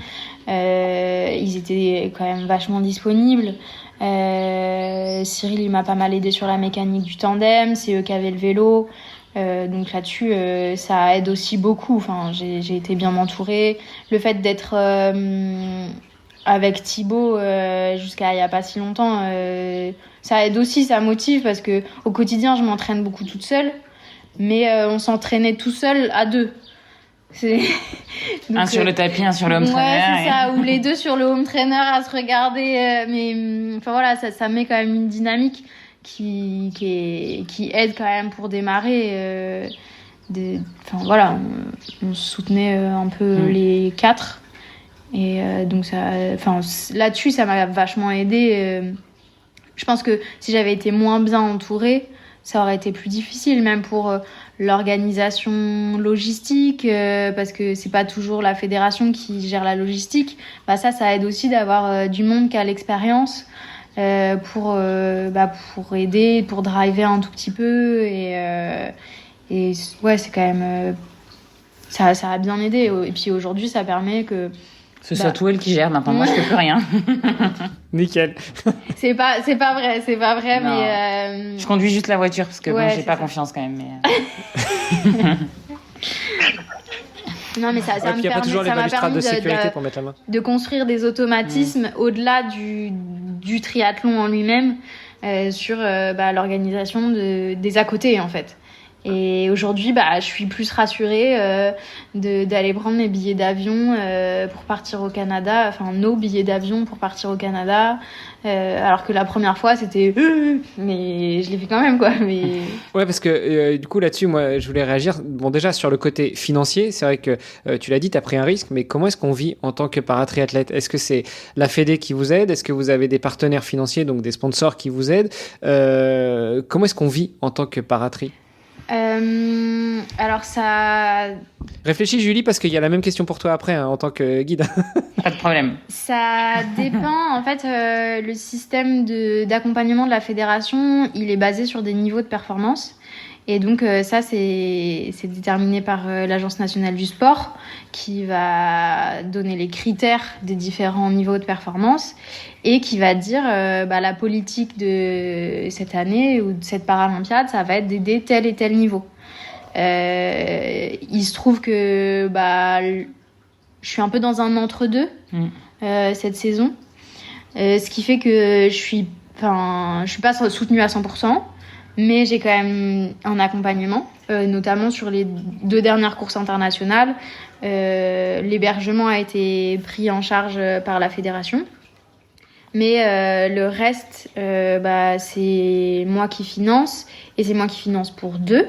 Ils étaient quand même vachement disponibles. Cyril, il m'a pas mal aidé sur la mécanique du tandem. C'est eux qui avaient le vélo. Donc là-dessus, ça aide aussi beaucoup. Enfin, j'ai été bien entourée. Le fait d'être avec Thibaut jusqu'à il y a pas si longtemps, ça aide aussi, ça motive, parce que au quotidien, je m'entraîne beaucoup toute seule. Mais on s'entraînait tout seul à deux. Donc, un sur le tapis, un sur le home trainer. Ouais, c'est ça, ou les deux sur le home trainer à se regarder. Mais enfin voilà, ça met quand même une dynamique qui aide quand même pour démarrer. Enfin voilà, on se soutenait un peu les quatre. Et donc là-dessus, ça m'a vachement aidé. Je pense que si j'avais été moins bien entourée, ça aurait été plus difficile, même pour l'organisation logistique, parce que c'est pas toujours la fédération qui gère la logistique. Ça aide aussi d'avoir du monde qui a l'expérience pour aider, pour driver un tout petit peu. Et ouais, c'est quand même ça a bien aidé. Et puis aujourd'hui, ça permet que ce soit tout elle qui gère maintenant. Moi, je fais plus rien. Nickel. C'est pas vrai, non. Mais je conduis juste la voiture parce que j'ai pas confiance quand même. Mais... Non, mais ça m'a permis de sécurité pour mettre la main. De construire des automatismes au-delà du triathlon en lui-même, sur l'organisation des à côté, en fait. Et aujourd'hui, je suis plus rassurée d'aller prendre mes billets d'avion pour partir au Canada, enfin nos billets d'avion pour partir au Canada, alors que la première fois c'était mais je l'ai fait quand même, quoi. Mais ouais, parce que du coup là-dessus, moi je voulais réagir. Bon, déjà sur le côté financier, c'est vrai que tu l'as dit, tu as pris un risque, mais comment est-ce qu'on vit en tant que paratriathlète? Est-ce que c'est la Fédé qui vous aide? Est-ce que vous avez des partenaires financiers, donc des sponsors qui vous aident? Comment est-ce qu'on vit en tant que paratri? Alors ça... Réfléchis, Julie, parce qu'il y a la même question pour toi après, en tant que guide. Pas de problème. Ça dépend. En fait, le système d'accompagnement de la fédération, il est basé sur des niveaux de performance. Et donc ça, c'est déterminé par l'Agence nationale du sport qui va donner les critères des différents niveaux de performance et qui va dire la politique de cette année ou de cette Paralympiade, ça va être d'aider tel et tel niveau. Il se trouve que je suis un peu dans un entre-deux cette saison, ce qui fait que je suis pas soutenue à 100%, mais j'ai quand même un accompagnement, notamment sur les 2 dernières courses internationales. L'hébergement a été pris en charge par la fédération, mais le reste, c'est moi qui finance, et c'est moi qui finance pour 2.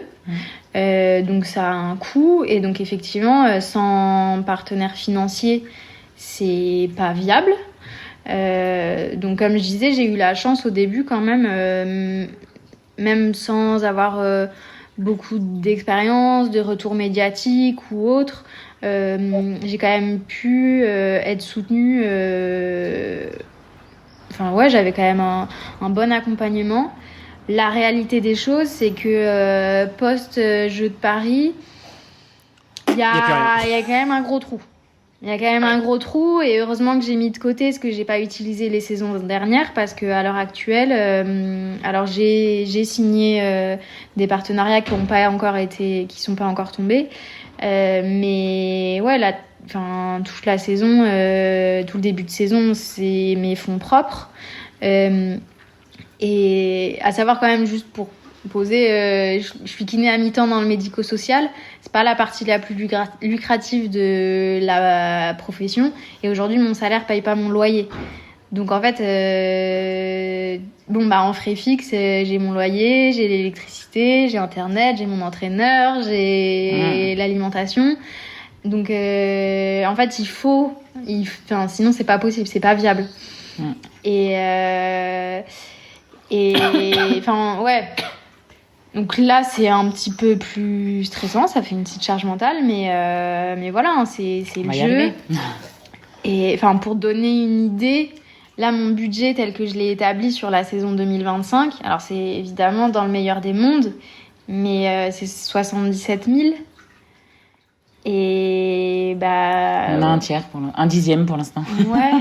Donc ça a un coût, et donc effectivement sans partenaire financier c'est pas viable. Donc comme je disais, j'ai eu la chance au début quand même sans avoir beaucoup d'expérience, de retours médiatiques ou autre, j'ai quand même pu être soutenue. J'avais quand même un bon accompagnement. La réalité des choses, c'est que post-Jeux de Paris, il y a quand même un gros trou. Il y a quand même un gros trou, et heureusement que j'ai mis de côté ce que j'ai pas utilisé les saisons dernières, parce que à l'heure actuelle, alors j'ai signé des partenariats qui sont pas encore tombés, mais ouais, toute la saison, tout le début de saison, c'est mes fonds propres. Et à savoir quand même, juste pour poser, je suis kiné à mi-temps dans le médico-social. C'est pas la partie la plus lucrative de la profession. Et aujourd'hui, mon salaire paye pas mon loyer. Donc en fait, en frais fixes, j'ai mon loyer, j'ai l'électricité, j'ai Internet, j'ai mon entraîneur, j'ai l'alimentation. Donc en fait, sinon c'est pas possible, c'est pas viable. Donc là, c'est un petit peu plus stressant, ça fait une petite charge mentale, mais voilà, c'est le jeu. Et pour donner une idée, là, mon budget tel que je l'ai établi sur la saison 2025, alors c'est évidemment dans le meilleur des mondes, mais c'est 77 000. Et on a un dixième pour l'instant. Ouais,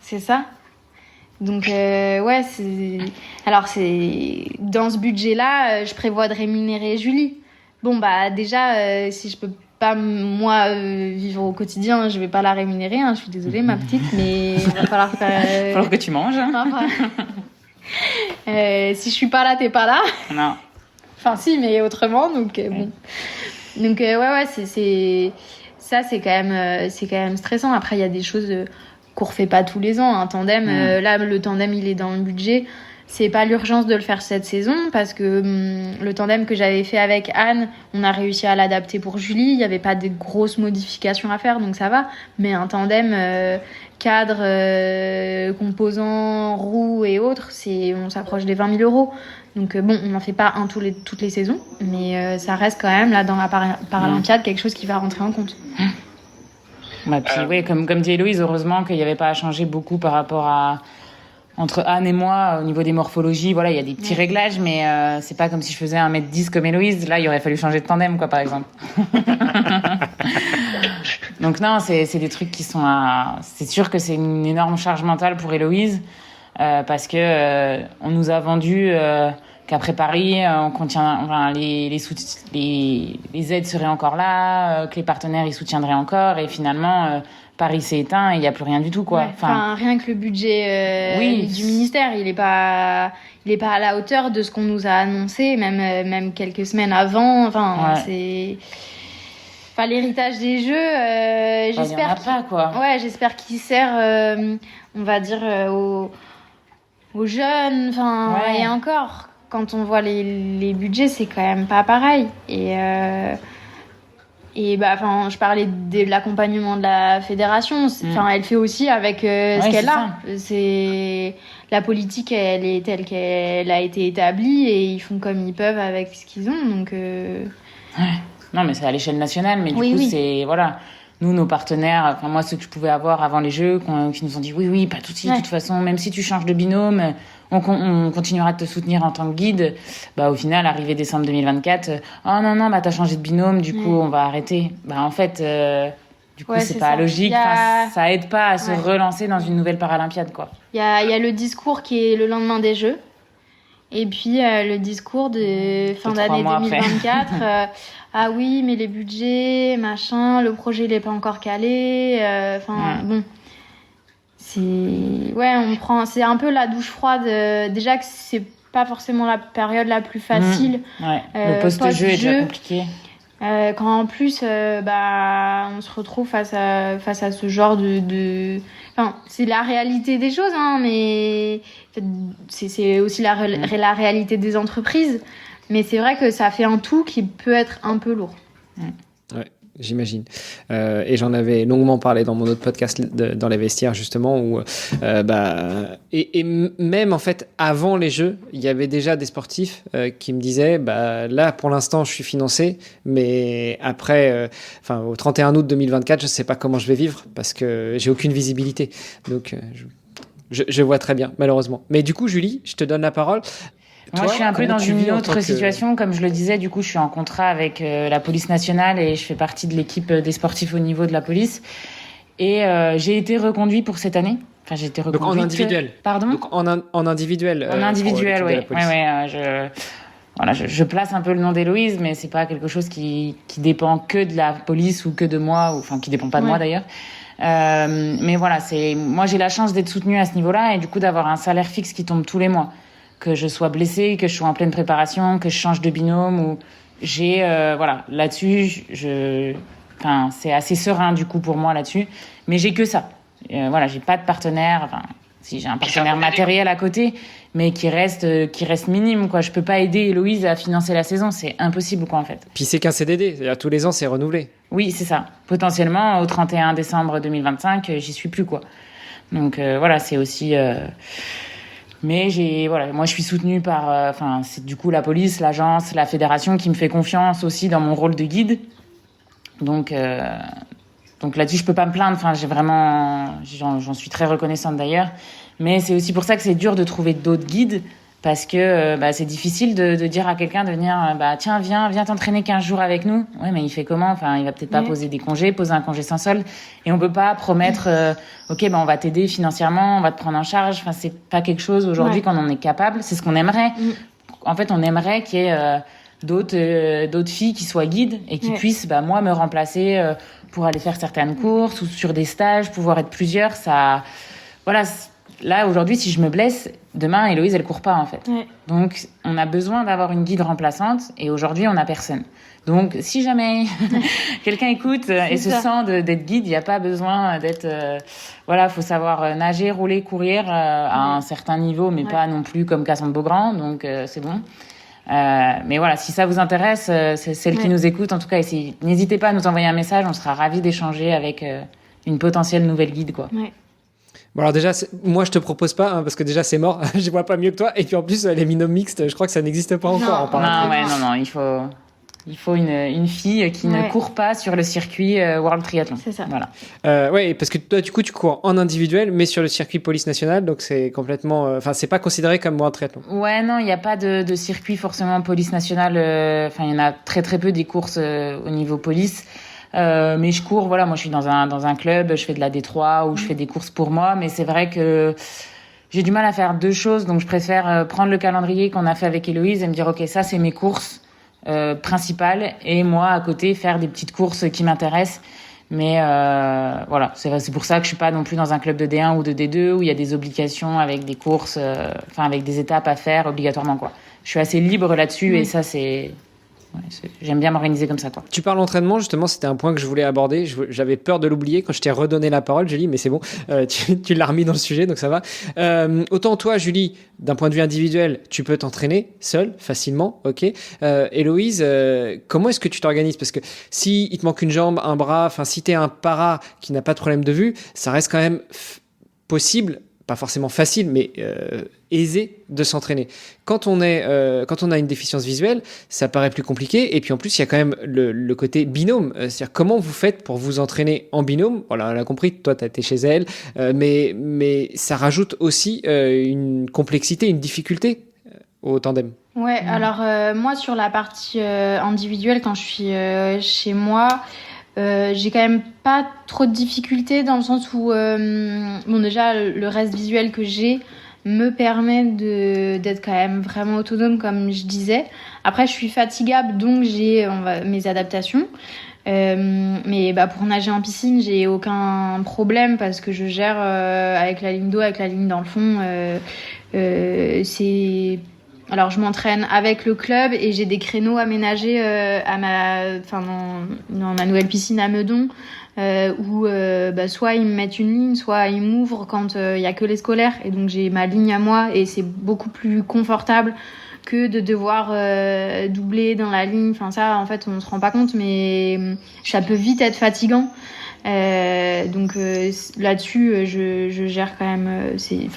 c'est ça. Donc c'est dans ce budget-là, je prévois de rémunérer Julie. Déjà, si je peux pas moi vivre au quotidien, je vais pas la rémunérer. Je suis désolée, ma petite, mais il va falloir faire. Il va falloir que tu manges. Si je suis pas là, t'es pas là. Non. Enfin si, mais autrement. Donc bon. Donc c'est ça, c'est quand même stressant. Après, il y a des choses qu'on refait pas tous les ans. Un tandem, là, le tandem, il est dans le budget. C'est pas l'urgence de le faire cette saison, parce que le tandem que j'avais fait avec Anne, on a réussi à l'adapter pour Julie. Il y avait pas de grosses modifications à faire, donc ça va. Mais un tandem cadre, composants, roues et autres, on s'approche des 20 000 euros. Donc on n'en fait pas toutes les saisons, mais ça reste quand même là dans la Paralympiade quelque chose qui va rentrer en compte. Puis comme dit Héloïse, heureusement qu'il n'y avait pas à changer beaucoup par rapport à entre Anne et moi au niveau des morphologies. Voilà, il y a des petits réglages, mais c'est pas comme si je faisais 1m10 comme Héloïse. Là, il aurait fallu changer de tandem, quoi, par exemple. Donc non, c'est des trucs qui sont c'est sûr que c'est une énorme charge mentale pour Héloïse, parce que on nous a vendu qu'après Paris, les aides seraient encore là, que les partenaires ils soutiendraient encore, et finalement Paris s'est éteint et il n'y a plus rien du tout, quoi. Rien que le budget du ministère, il est pas à la hauteur de ce qu'on nous a annoncé, même quelques semaines avant. C'est l'héritage des Jeux. J'espère j'espère qu'il sert, on va dire, aux jeunes. Et encore, quand on voit les budgets, c'est quand même pas pareil. Je parlais de l'accompagnement de la fédération. Elle fait aussi avec ce qu'elle a. C'est la politique, elle est telle qu'elle a été établie, et ils font comme ils peuvent avec ce qu'ils ont. Donc non, mais c'est à l'échelle nationale. Mais du coup, c'est voilà. nous, nos partenaires, enfin moi, ceux que je pouvais avoir avant les Jeux, qui nous ont dit oui, pas tout de suite, de toute façon, même si tu changes de binôme, on continuera de te soutenir en tant que guide. Bah au final, arrivé décembre 2024, oh non, bah t'as changé de binôme, du coup on va arrêter. Bah en fait, du coup c'est pas logique. Ça aide pas à se relancer dans une nouvelle Paralympiade, quoi. Il y a le discours qui est le lendemain des Jeux. Et puis le discours de fin d'année 2024, ah oui, mais les budgets, machin, le projet il est pas encore calé, bon, c'est un peu la douche froide. Déjà que c'est pas forcément la période la plus facile. Le post-jeu est déjà compliqué. Quand en plus, on se retrouve face à ce genre de... Enfin, c'est la réalité des choses, hein, mais c'est aussi la réalité des entreprises. Mais c'est vrai que ça fait un tout qui peut être un peu lourd. Ouais, j'imagine. Et j'en avais longuement parlé dans mon autre podcast dans les vestiaires, justement, où et même en fait avant les Jeux, il y avait déjà des sportifs qui me disaient là pour l'instant je suis financé, mais après au 31 août 2024 je sais pas comment je vais vivre parce que j'ai aucune visibilité. Donc je vois très bien, malheureusement. Mais du coup, Julie, je te donne la parole. Moi, je suis un peu dans une autre situation. Comme je le disais, du coup, je suis en contrat avec la police nationale et je fais partie de l'équipe des sportifs au niveau de la police. Et j'ai été reconduit pour cette année. Enfin, j'ai été reconduite. Donc en individuel. Pardon ? Donc en individuel. En individuel, oui. Je place un peu le nom d'Héloïse, mais c'est pas quelque chose qui dépend que de la police ou que de moi, qui dépend pas de moi d'ailleurs. Mais voilà, moi j'ai la chance d'être soutenue à ce niveau-là et du coup d'avoir un salaire fixe qui tombe tous les mois. Que je sois blessée, que je sois en pleine préparation, que je change de binôme, ou j'ai là-dessus, c'est assez serein du coup pour moi là-dessus, mais j'ai que ça. J'ai pas de partenaire. Si j'ai un partenaire matériel à côté, mais qui reste minime, quoi. Je peux pas aider Héloïse à financer la saison, c'est impossible, quoi, en fait. Puis c'est qu'un CDD, c'est-à-dire tous les ans c'est renouvelé. Oui, c'est ça. Potentiellement au 31 décembre 2025, j'y suis plus, quoi. Donc c'est aussi. Mais moi je suis soutenue par, c'est du coup la police, l'agence, la fédération qui me fait confiance aussi dans mon rôle de guide. Donc là-dessus je peux pas me plaindre. J'en suis très reconnaissante d'ailleurs. Mais c'est aussi pour ça que c'est dur de trouver d'autres guides parce que c'est difficile de dire à quelqu'un de venir, tiens viens t'entraîner 15 jours avec nous. Ouais, mais il fait comment ? Il va peut-être pas poser un congé sans solde et on peut pas promettre on va t'aider financièrement, on va te prendre en charge. C'est pas quelque chose aujourd'hui qu'on en est capable, c'est ce qu'on aimerait. En fait, on aimerait qu'il y ait d'autres filles qui soient guides et qui puissent moi me remplacer pour aller faire certaines courses ou sur des stages, pouvoir être plusieurs, ça là aujourd'hui si je me blesse, demain Héloïse elle court pas en fait. Donc on a besoin d'avoir une guide remplaçante et aujourd'hui on n'a personne. Donc si jamais quelqu'un écoute et se sent d'être guide, il n'y a pas besoin d'être faut savoir nager, rouler, courir à un certain niveau mais pas non plus comme Cassandre Beaugrand, donc c'est bon. Mais si ça vous intéresse, c'est celle qui nous écoute en tout cas, n'hésitez pas à nous envoyer un message, on sera ravis d'échanger avec une potentielle nouvelle guide, quoi. Bon alors déjà, moi je te propose pas parce que déjà c'est mort, je vois pas mieux que toi et puis en plus les binômes mixtes, je crois que ça n'existe pas encore. Non, il faut une fille qui ne court pas sur le circuit World Triathlon. C'est ça. Voilà. Parce que toi du coup tu cours en individuel mais sur le circuit police nationale, donc c'est complètement, c'est pas considéré comme World Triathlon. Ouais, non, il y a pas de circuit forcément police nationale. Il y en a très très peu des courses au niveau police. Mais je cours, moi je suis dans un club, je fais de la D3 ou je fais des courses pour moi, mais c'est vrai que j'ai du mal à faire deux choses, donc je préfère prendre le calendrier qu'on a fait avec Héloïse et me dire ok, ça c'est mes courses principales et moi à côté faire des petites courses qui m'intéressent. Mais c'est pour ça que je suis pas non plus dans un club de D1 ou de D2 où il y a des obligations avec des courses, avec des étapes à faire obligatoirement, quoi. Je suis assez libre là-dessus et ça j'aime bien m'organiser comme ça, quoi. Tu parles entraînement, justement, c'était un point que je voulais aborder. J'avais peur de l'oublier quand je t'ai redonné la parole, Julie, mais c'est bon, tu l'as remis dans le sujet, donc ça va. Autant toi, Julie, d'un point de vue individuel, tu peux t'entraîner seule, facilement, ok. Héloïse, comment est-ce que tu t'organises ? Parce que si il te manque une jambe, un bras, si t'es un para qui n'a pas de problème de vue, ça reste quand même possible pas forcément facile, mais aisé de s'entraîner. Quand on a une déficience visuelle, ça paraît plus compliqué. Et puis en plus, il y a quand même le côté binôme. C'est-à-dire comment vous faites pour vous entraîner en binôme. Voilà, on a compris, toi, tu as été chez elle. Mais ça rajoute aussi une complexité, une difficulté au tandem. Ouais, alors moi, sur la partie individuelle, quand je suis chez moi, j'ai quand même pas trop de difficultés dans le sens où, bon, déjà, le reste visuel que j'ai me permet d'être quand même vraiment autonome, comme je disais. Après, je suis fatigable, donc j'ai mes adaptations. Mais pour nager en piscine, j'ai aucun problème parce que je gère avec la ligne d'eau, avec la ligne dans le fond. Alors, je m'entraîne avec le club et j'ai des créneaux aménagés dans ma nouvelle piscine à Meudon où soit ils me mettent une ligne, soit ils m'ouvrent quand il y a que les scolaires. Et donc, j'ai ma ligne à moi et c'est beaucoup plus confortable que de devoir doubler dans la ligne. Enfin, ça, en fait, on se rend pas compte, mais ça peut vite être fatigant. Donc, là-dessus, je gère quand même... j'ai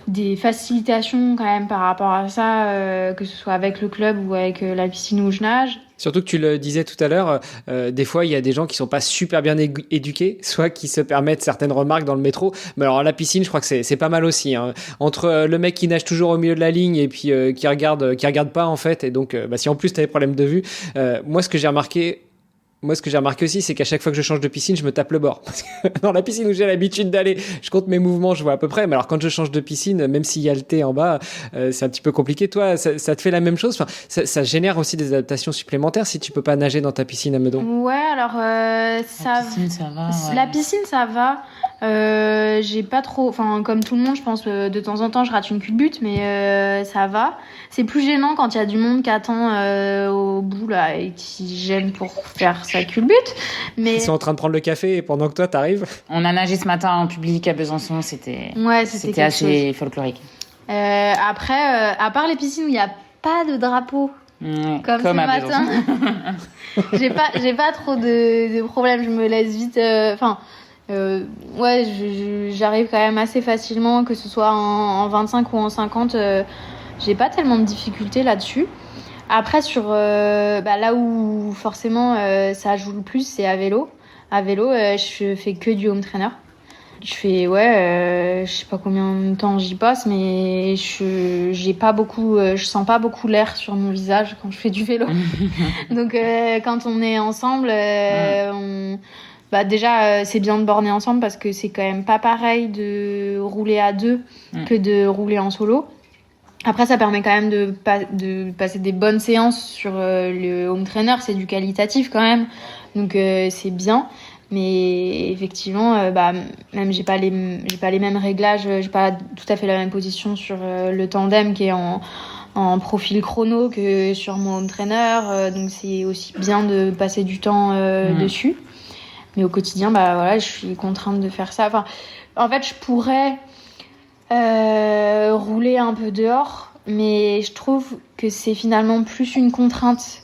des facilitations quand même par rapport à ça, que ce soit avec le club ou avec la piscine où je nage. Surtout que tu le disais tout à l'heure, des fois il y a des gens qui sont pas super bien éduqués, soit qui se permettent certaines remarques dans le métro. Mais alors la piscine, je crois que c'est pas mal aussi. Hein. Entre le mec qui nage toujours au milieu de la ligne et puis qui regarde pas en fait, et donc si en plus t'as des problèmes de vue, moi ce que j'ai remarqué aussi, c'est qu'à chaque fois que je change de piscine, je me tape le bord. Parce que dans la piscine où j'ai l'habitude d'aller, je compte mes mouvements, je vois à peu près. Mais alors quand je change de piscine, même s'il y a le thé en bas, c'est un petit peu compliqué. Toi, ça te fait la même chose? Enfin, ça génère aussi des adaptations supplémentaires si tu peux pas nager dans ta piscine à Meudon. Ouais, alors La piscine, ça va. Ouais. La piscine, ça va. J'ai pas trop... Enfin, comme tout le monde, je pense, de temps en temps, je rate une culbute, mais ça va. C'est plus gênant quand il y a du monde qui attend au bout, là, et qui gêne pour faire sa culbute. Mais... Ils sont en train de prendre le café et pendant que toi, t'arrives. On a nagé ce matin en public à Besançon, c'était assez folklorique. Après, à part les piscines où il n'y a pas de drapeau, comme ce matin, j'ai pas trop de problèmes. Je me laisse vite... j'arrive quand même assez facilement, que ce soit en 25 ou en 50. J'ai pas tellement de difficultés là-dessus. Après, sur là où forcément ça joue le plus, c'est à vélo. À vélo, je fais que du home trainer. Je fais, je sais pas combien de temps j'y passe, mais je sens pas beaucoup l'air sur mon visage quand je fais du vélo. Donc, quand on est ensemble, déjà, c'est bien de borner ensemble parce que c'est quand même pas pareil de rouler à deux que de rouler en solo. Après, ça permet quand même de passer des bonnes séances sur le home trainer. C'est du qualitatif quand même. Donc, c'est bien. Mais effectivement, même j'ai pas les mêmes réglages. J'ai pas tout à fait la même position sur le tandem qui est en profil chrono que sur mon home trainer. Donc, c'est aussi bien de passer du temps dessus. Mais au quotidien, je suis contrainte de faire ça. Enfin, en fait, je pourrais rouler un peu dehors, mais je trouve que c'est finalement plus une contrainte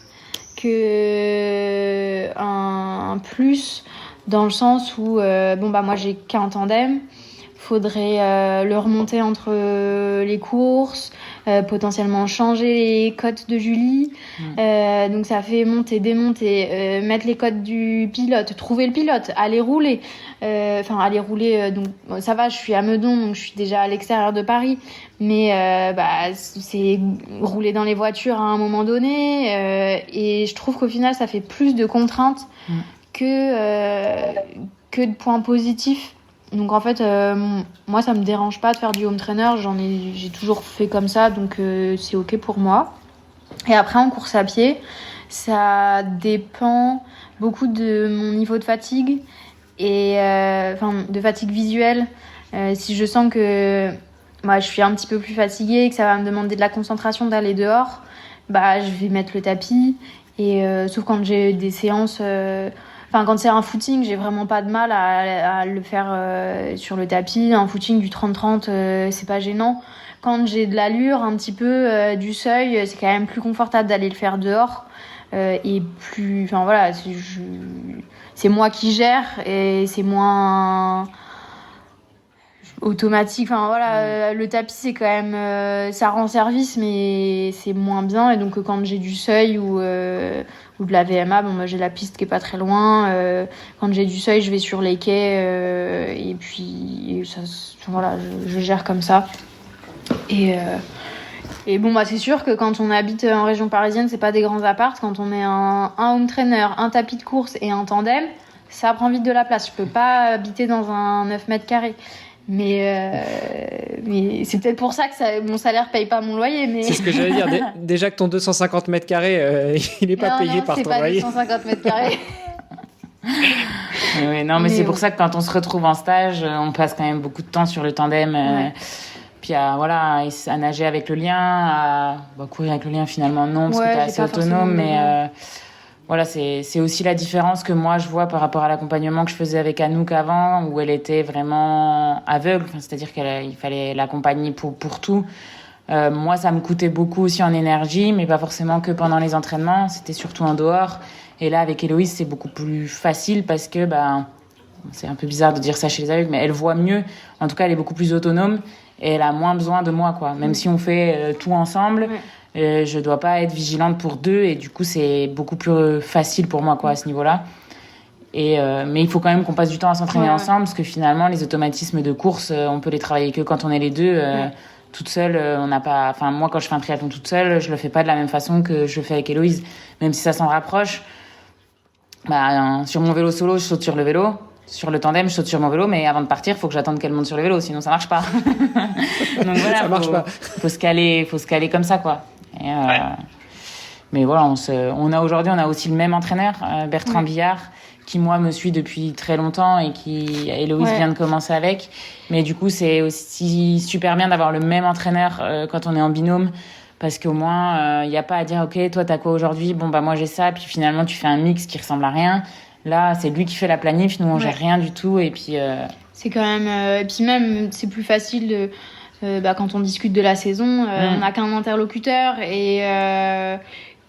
que un plus, dans le sens où moi j'ai qu'un tandem, faudrait le remonter entre les courses, potentiellement changer les cotes de Julie, donc ça fait monter, démonter, mettre les cotes du pilote, trouver le pilote, aller rouler, donc ça va, je suis à Meudon, donc je suis déjà à l'extérieur de Paris, mais c'est rouler dans les voitures à un moment donné, et je trouve qu'au final ça fait plus de contraintes que de points positifs. Donc en fait, moi ça me dérange pas de faire du home trainer, j'ai toujours fait comme ça, donc c'est ok pour moi. Et après en course à pied, ça dépend beaucoup de mon niveau de fatigue et de fatigue visuelle. Si je sens que je suis un petit peu plus fatiguée, que ça va me demander de la concentration d'aller dehors, je vais mettre le tapis. Et sauf quand j'ai des séances. Quand c'est un footing, j'ai vraiment pas de mal à le faire sur le tapis. Un footing du 30-30, c'est pas gênant. Quand j'ai de l'allure, un petit peu du seuil, c'est quand même plus confortable d'aller le faire dehors. Et plus... c'est moi qui gère et c'est moins... automatique. Enfin voilà, le tapis c'est quand même, ça rend service, mais c'est moins bien. Et donc quand j'ai du seuil ou de la VMA, bon moi j'ai la piste qui est pas très loin. Quand j'ai du seuil, je vais sur les quais et puis ça, voilà, je gère comme ça. Et bon, bah, c'est sûr que quand on habite en région parisienne, c'est pas des grands apparts. Quand on met un home trainer, un tapis de course et un tandem, ça prend vite de la place. Je peux pas habiter dans un 9 mètres carrés. Mais c'est peut-être pour ça que mon salaire paye pas mon loyer. Mais... C'est ce que j'allais dire. Déjà que ton 250 mètres carrés, il est pas payé par ton loyer. Non, c'est pas 250 mètres carrés. Mais c'est pour ça que quand on se retrouve en stage, on passe quand même beaucoup de temps sur le tandem. Puis à nager avec le lien, à courir avec le lien finalement non, parce que t'es assez autonome, mais voilà, c'est aussi la différence que moi je vois par rapport à l'accompagnement que je faisais avec Anouk avant, où elle était vraiment aveugle, c'est-à-dire qu'il fallait l'accompagner pour tout. Moi ça me coûtait beaucoup aussi en énergie, mais pas forcément que pendant les entraînements, c'était surtout en dehors. Et là avec Héloïse c'est beaucoup plus facile parce que c'est un peu bizarre de dire ça chez les aveugles, mais elle voit mieux, en tout cas elle est beaucoup plus autonome. Et elle a moins besoin de moi, quoi. Même si on fait tout ensemble, je dois pas être vigilante pour deux, et du coup c'est beaucoup plus facile pour moi, quoi, à ce niveau-là. Mais il faut quand même qu'on passe du temps à s'entraîner ensemble, parce que finalement les automatismes de course, on peut les travailler que quand on est les deux. Toute seule, on n'a pas. Enfin moi quand je fais un triathlon toute seule, je le fais pas de la même façon que je le fais avec Héloïse, même si ça s'en rapproche. Sur mon vélo solo, je saute sur le vélo. Sur le tandem, je saute sur mon vélo, mais avant de partir, il faut que j'attende qu'elle monte sur le vélo, sinon ça marche pas. Donc voilà, ça marche pas. Faut se caler comme ça, quoi. Mais voilà, on a aussi le même entraîneur, Bertrand Billard, qui moi me suit depuis très longtemps et qui Héloïse vient de commencer avec. Mais du coup, c'est aussi super bien d'avoir le même entraîneur quand on est en binôme, parce qu'au moins, il n'y a pas à dire, ok, toi t'as quoi aujourd'hui? Bon moi j'ai ça, puis finalement tu fais un mix qui ressemble à rien. Là, c'est lui qui fait la planif, nous on gère rien du tout, et puis... C'est quand même... et puis même, c'est plus facile quand on discute de la saison, on n'a qu'un interlocuteur, et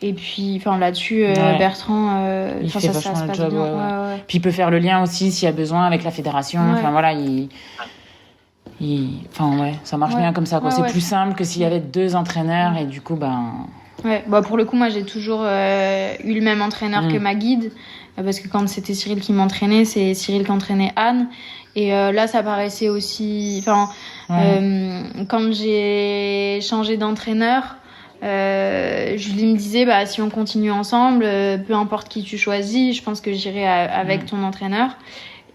puis là-dessus, Bertrand, il fait vachement le job. Puis il peut faire le lien aussi s'il y a besoin avec la fédération, ça marche bien comme ça, quoi. C'est plus simple que s'il y avait deux entraîneurs, et du coup, pour le coup, moi j'ai toujours eu le même entraîneur que ma guide, parce que quand c'était Cyril qui m'entraînait, c'est Cyril qui entraînait Anne. Et là, ça paraissait aussi... quand j'ai changé d'entraîneur, Julie me disait, si on continue ensemble, peu importe qui tu choisis, je pense que j'irai avec ton entraîneur.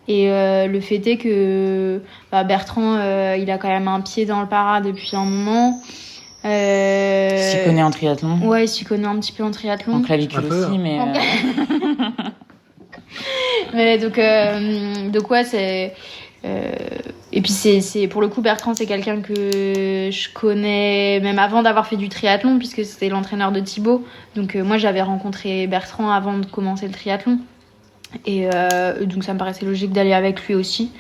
Et le fait est que Bertrand, il a quand même un pied dans le para depuis un moment. Il s'y connaît en triathlon. Ouais, il s'y connaît un petit peu en triathlon. En clavicule aussi, mais... Mais donc c'est... Et puis c'est pour le coup, Bertrand, c'est quelqu'un que je connais même avant d'avoir fait du triathlon, puisque c'était l'entraîneur de Thibaut. Donc moi, j'avais rencontré Bertrand avant de commencer le triathlon. Et donc ça me paraissait logique d'aller avec lui aussi.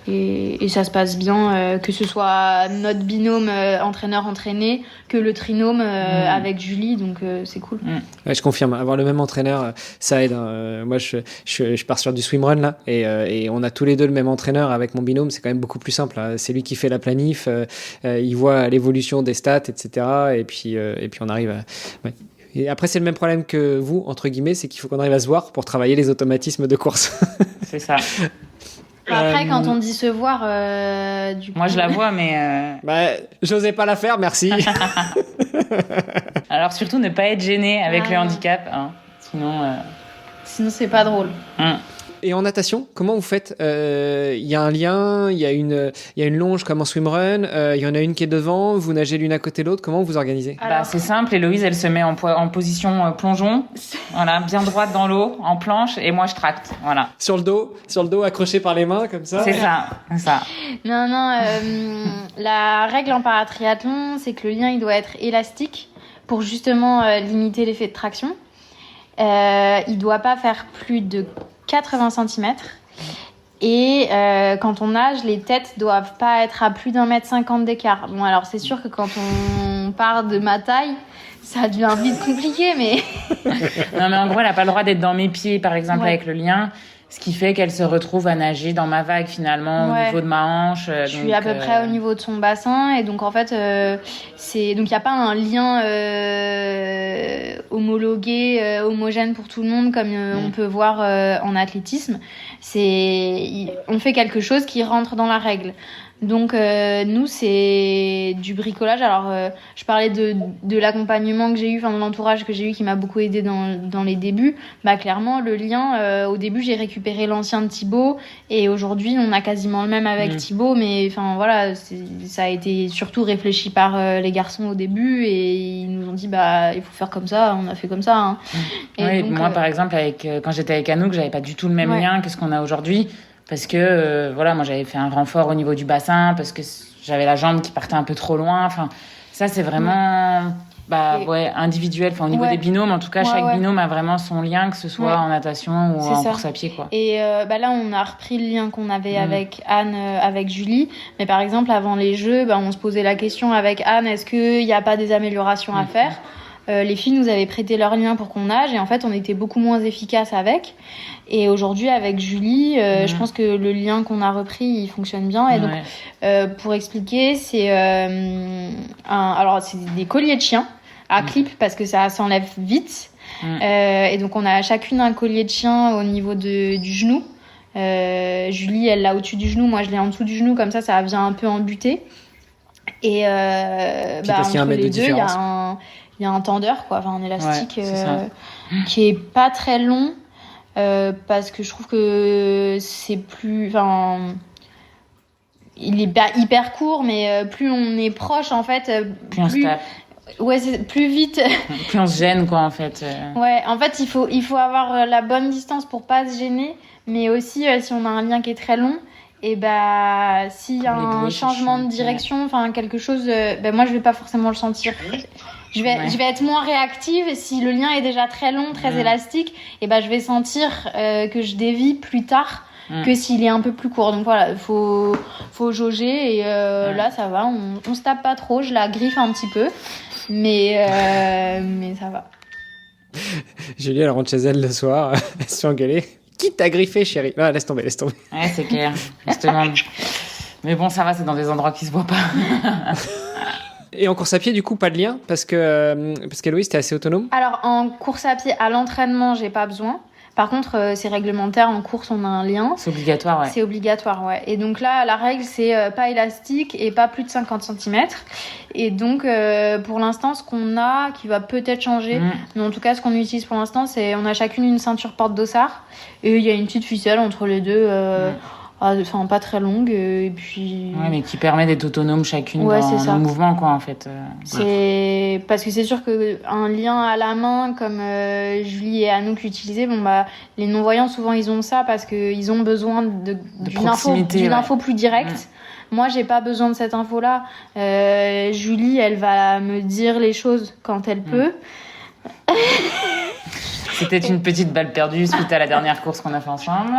Et ça se passe bien, que ce soit notre binôme entraîneur-entraîné, que le trinôme avec Julie, donc c'est cool. Ouais, je confirme, avoir le même entraîneur, ça aide. Moi, je pars sur du swimrun là, et on a tous les deux le même entraîneur avec mon binôme, c'est quand même beaucoup plus simple. Hein. C'est lui qui fait la planif, il voit l'évolution des stats, etc. Et puis on arrive à... Et après, c'est le même problème que vous, entre guillemets, c'est qu'il faut qu'on arrive à se voir pour travailler les automatismes de course. C'est ça. Après, quand on dit se voir, du coup... Moi, je la vois, mais... J'osais pas la faire, merci. Alors, surtout, ne pas être gêné avec le handicap. Hein. Sinon, c'est pas drôle. Et en natation, comment vous faites? Il y a un lien, il y a une longe comme en swimrun, il y en a une qui est devant, vous nagez l'une à côté de l'autre, comment vous organisez? C'est simple, Héloïse, elle se met en position plongeon, voilà, bien droite dans l'eau, en planche, et moi je tracte, voilà. Sur le dos, accroché par les mains, comme ça? C'est ça. Non, la règle en paratriathlon, c'est que le lien, il doit être élastique pour justement limiter l'effet de traction. Il doit pas faire plus de 80 cm. Et quand on nage, les têtes doivent pas être à plus d'1,50 m d'écart. Bon, alors c'est sûr que quand on part de ma taille, ça devient vite compliqué, mais... Non, mais en gros, elle a pas le droit d'être dans mes pieds, par exemple, avec le lien. ce qui fait qu'elle se retrouve à nager dans ma vague finalement au niveau de ma hanche. Je suis à peu près au niveau de son bassin et donc en fait il n'y a pas un lien homologué, homogène pour tout le monde comme on peut voir en athlétisme. On fait quelque chose qui rentre dans la règle. Donc nous c'est du bricolage. Alors je parlais de l'accompagnement que j'ai eu, de l'entourage que j'ai eu qui m'a beaucoup aidé dans les débuts. Bah clairement le lien au début j'ai récupéré l'ancien de Thibaut et aujourd'hui on a quasiment le même avec Thibaut, mais voilà ça a été surtout réfléchi par les garçons au début et ils nous ont dit il faut faire comme ça, on a fait comme ça. Hein. Et oui, donc, moi par exemple quand j'étais avec Anouk j'avais pas du tout le même lien que ce qu'on a aujourd'hui. Parce que moi j'avais fait un renfort au niveau du bassin parce que j'avais la jambe qui partait un peu trop loin. Enfin, ça c'est vraiment individuel. Enfin, au niveau des binômes, en tout cas, chaque binôme a vraiment son lien, que ce soit en natation ou en course à pied, quoi. Et là, on a repris le lien qu'on avait avec Anne, avec Julie. Mais par exemple, avant les Jeux, on se posait la question avec Anne, est-ce qu'il n'y a pas des améliorations à faire ? Les filles nous avaient prêté leur lien pour qu'on nage et en fait on était beaucoup moins efficace avec. Et aujourd'hui avec Julie, je pense que le lien qu'on a repris il fonctionne bien. Et donc pour expliquer, c'est c'est des colliers de chien à clip parce que ça s'enlève vite. Et donc on a chacune un collier de chien au niveau du genou. Julie elle l'a au-dessus du genou, moi je l'ai en dessous du genou, comme ça vient un peu embuter. Et entre les deux il y a un tendeur, quoi, un élastique qui est pas très long parce que je trouve que c'est plus, il est hyper court, mais plus on est proche en fait, plus on se tape. Ouais, c'est plus vite. Plus on se gêne, quoi, en fait. Ouais, en fait, il faut avoir la bonne distance pour pas se gêner, mais aussi si on a un lien qui est très long. Et s'il y a un changement de direction, quelque chose, moi je vais pas forcément le sentir. Je vais être moins réactive et si le lien est déjà très long, très élastique, je vais sentir que je dévie plus tard que s'il est un peu plus court. Donc voilà, faut jauger et là ça va, on se tape pas trop, je la griffe un petit peu, mais ça va. Julie, elle rentre chez elle le soir, elle se fait engueuler. Qui t'a griffé, chérie ? Non, laisse tomber. Ouais, c'est clair, justement. Mais bon, ça va, c'est dans des endroits qui se voient pas. Et en course à pied, du coup, pas de lien parce qu'Héloïse, t'es assez autonome ? Alors, en course à pied, à l'entraînement, j'ai pas besoin. Par contre, c'est réglementaire, en course, on a un lien. C'est obligatoire, ouais. C'est obligatoire, ouais. Et donc là, la règle, c'est pas élastique et pas plus de 50 cm. Et donc, pour l'instant, ce qu'on a, qui va peut-être changer, mais en tout cas, ce qu'on utilise pour l'instant, c'est on a chacune une ceinture porte-dossard. Et il y a une petite ficelle entre les deux, pas très longue. Et puis... Ouais, mais qui permet d'être autonome chacune dans le mouvement, quoi, en fait. C'est... Parce que c'est sûr qu'un lien à la main, comme Julie et Anouk l'utilisaient, les non-voyants, souvent, ils ont ça parce qu'ils ont besoin d'une info plus directe. Moi, j'ai pas besoin de cette info-là. Julie, elle va me dire les choses quand elle peut. C'était une petite balle perdue suite à la dernière course qu'on a fait ensemble.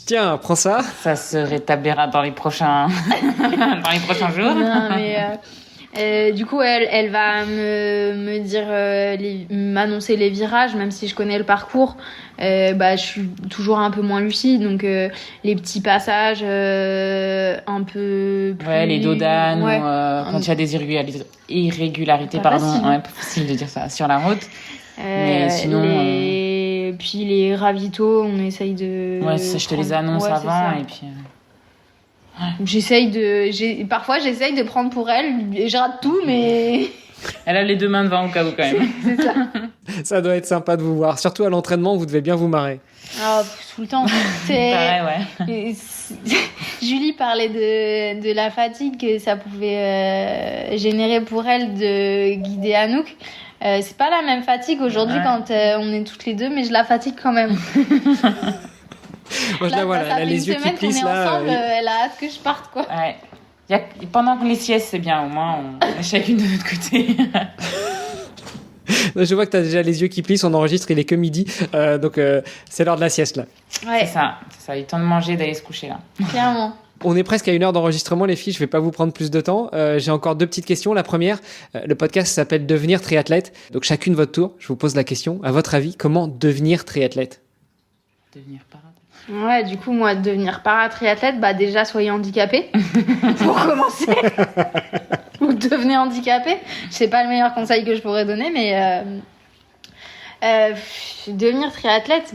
Tiens, prends ça. Ça se rétablira dans les prochains jours. Non, mais du coup, elle va me dire, m'annoncer les virages, même si je connais le parcours. Je suis toujours un peu moins lucide, donc les petits passages un peu plus... Ouais, les dodanes, quand il y a des irrégularités, pas facile de dire ça, sur la route. Mais sinon... Puis les ravitaux, on essaye de... Ouais, ça, je te les annonce avant, et puis... Parfois, j'essaye de prendre pour elle, et je rate tout, mais... Elle a les deux mains devant au cas où, quand même. C'est ça. Ça doit être sympa de vous voir. Surtout à l'entraînement, vous devez bien vous marrer. Oh, tout le temps. Pareil, ouais. Julie parlait de la fatigue que ça pouvait générer pour elle de guider Anouk. C'est pas la même fatigue aujourd'hui quand on est toutes les deux, mais je la fatigue quand même. Moi, elle a les yeux qui plissent là. Ensemble, elle a hâte que je parte, quoi. Ouais. Pendant les siestes, c'est bien, au moins, on est chacune de notre côté. Je vois que tu as déjà les yeux qui plissent, on enregistre, il est que midi, donc c'est l'heure de la sieste là. Ouais. C'est ça, il est temps de manger, d'aller se coucher là. Clairement. On est presque à 1 heure d'enregistrement, les filles, je vais pas vous prendre plus de temps. J'ai encore 2 petites questions. La première, le podcast s'appelle Devenir triathlète, donc chacune votre tour, je vous pose la question. À votre avis, comment devenir triathlète ? Devenir parade. Ouais, du coup, moi, devenir paratriathlète, déjà, soyez handicapé, pour commencer. Ou devenez handicapé. C'est pas le meilleur conseil que je pourrais donner, mais devenir triathlète,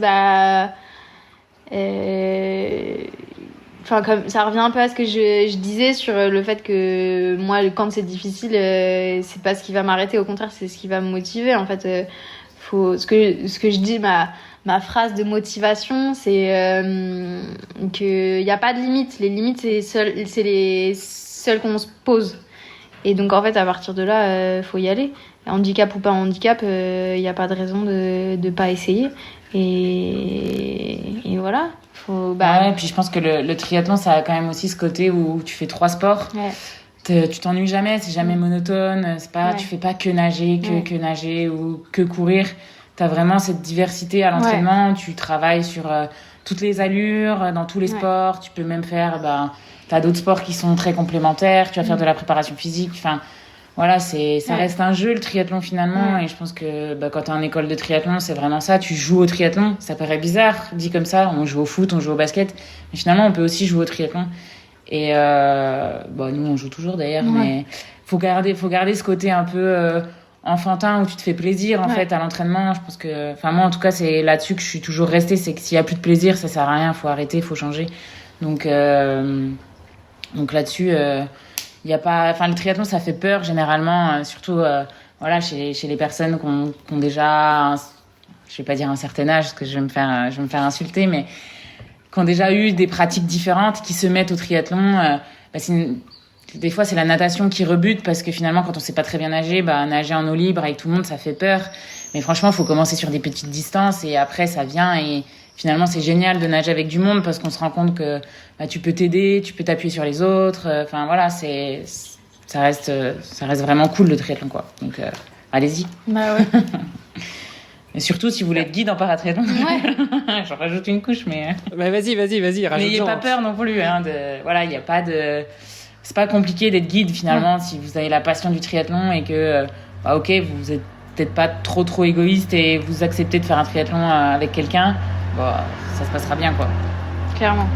comme ça revient un peu à ce que je disais sur le fait que moi, quand c'est difficile, c'est pas ce qui va m'arrêter, au contraire, c'est ce qui va me motiver. En fait, ce que je dis, ma phrase de motivation, c'est qu'il n'y a pas de limites. Les limites, c'est les seules qu'on se pose. Et donc, en fait, à partir de là, faut y aller. Handicap ou pas handicap, il n'y a pas de raison de pas essayer. Et voilà. Ouais, puis je pense que le triathlon, ça a quand même aussi ce côté où tu fais 3 sports. Ouais. Tu t'ennuies jamais, c'est jamais monotone. C'est pas, tu fais pas que nager, que nager ou que courir. T'as vraiment cette diversité à l'entraînement. Ouais. Tu travailles sur toutes les allures, dans tous les sports. Tu peux même faire... t'as d'autres sports qui sont très complémentaires. Tu vas faire de la préparation physique. Enfin, voilà, ça reste un jeu, le triathlon, finalement. Et je pense que quand t'es en école de triathlon, c'est vraiment ça. Tu joues au triathlon. Ça paraît bizarre, dit comme ça. On joue au foot, on joue au basket. Mais finalement, on peut aussi jouer au triathlon. Et nous, on joue toujours, d'ailleurs. Ouais. Mais faut garder ce côté un peu... enfantin où tu te fais plaisir en fait à l'entraînement. Je pense que moi en tout cas c'est là-dessus que je suis toujours restée, c'est que s'il y a plus de plaisir ça sert à rien, faut arrêter, faut changer. Donc là-dessus il y a pas, le triathlon ça fait peur généralement, surtout chez les personnes qui ont déjà je vais pas dire un certain âge parce que je vais me faire insulter, mais qui ont déjà eu des pratiques différentes, qui se mettent au triathlon. Des fois, c'est la natation qui rebute parce que finalement, quand on sait pas très bien nager, nager en eau libre avec tout le monde, ça fait peur. Mais franchement, il faut commencer sur des petites distances et après, ça vient. Et finalement, c'est génial de nager avec du monde parce qu'on se rend compte que tu peux t'aider, tu peux t'appuyer sur les autres. Enfin, voilà, ça reste vraiment cool le triathlon, quoi. Donc, allez-y. Bah ouais. Et surtout, si vous voulez être guide en paratriathlon, j'en rajoute une couche, mais... vas-y, rajoute. Mais n'ayez pas peur non plus, hein, il n'y a pas de... C'est pas compliqué d'être guide finalement si vous avez la passion du triathlon et que vous êtes peut-être pas trop égoïste et vous acceptez de faire un triathlon avec quelqu'un, ça se passera bien quoi. Clairement.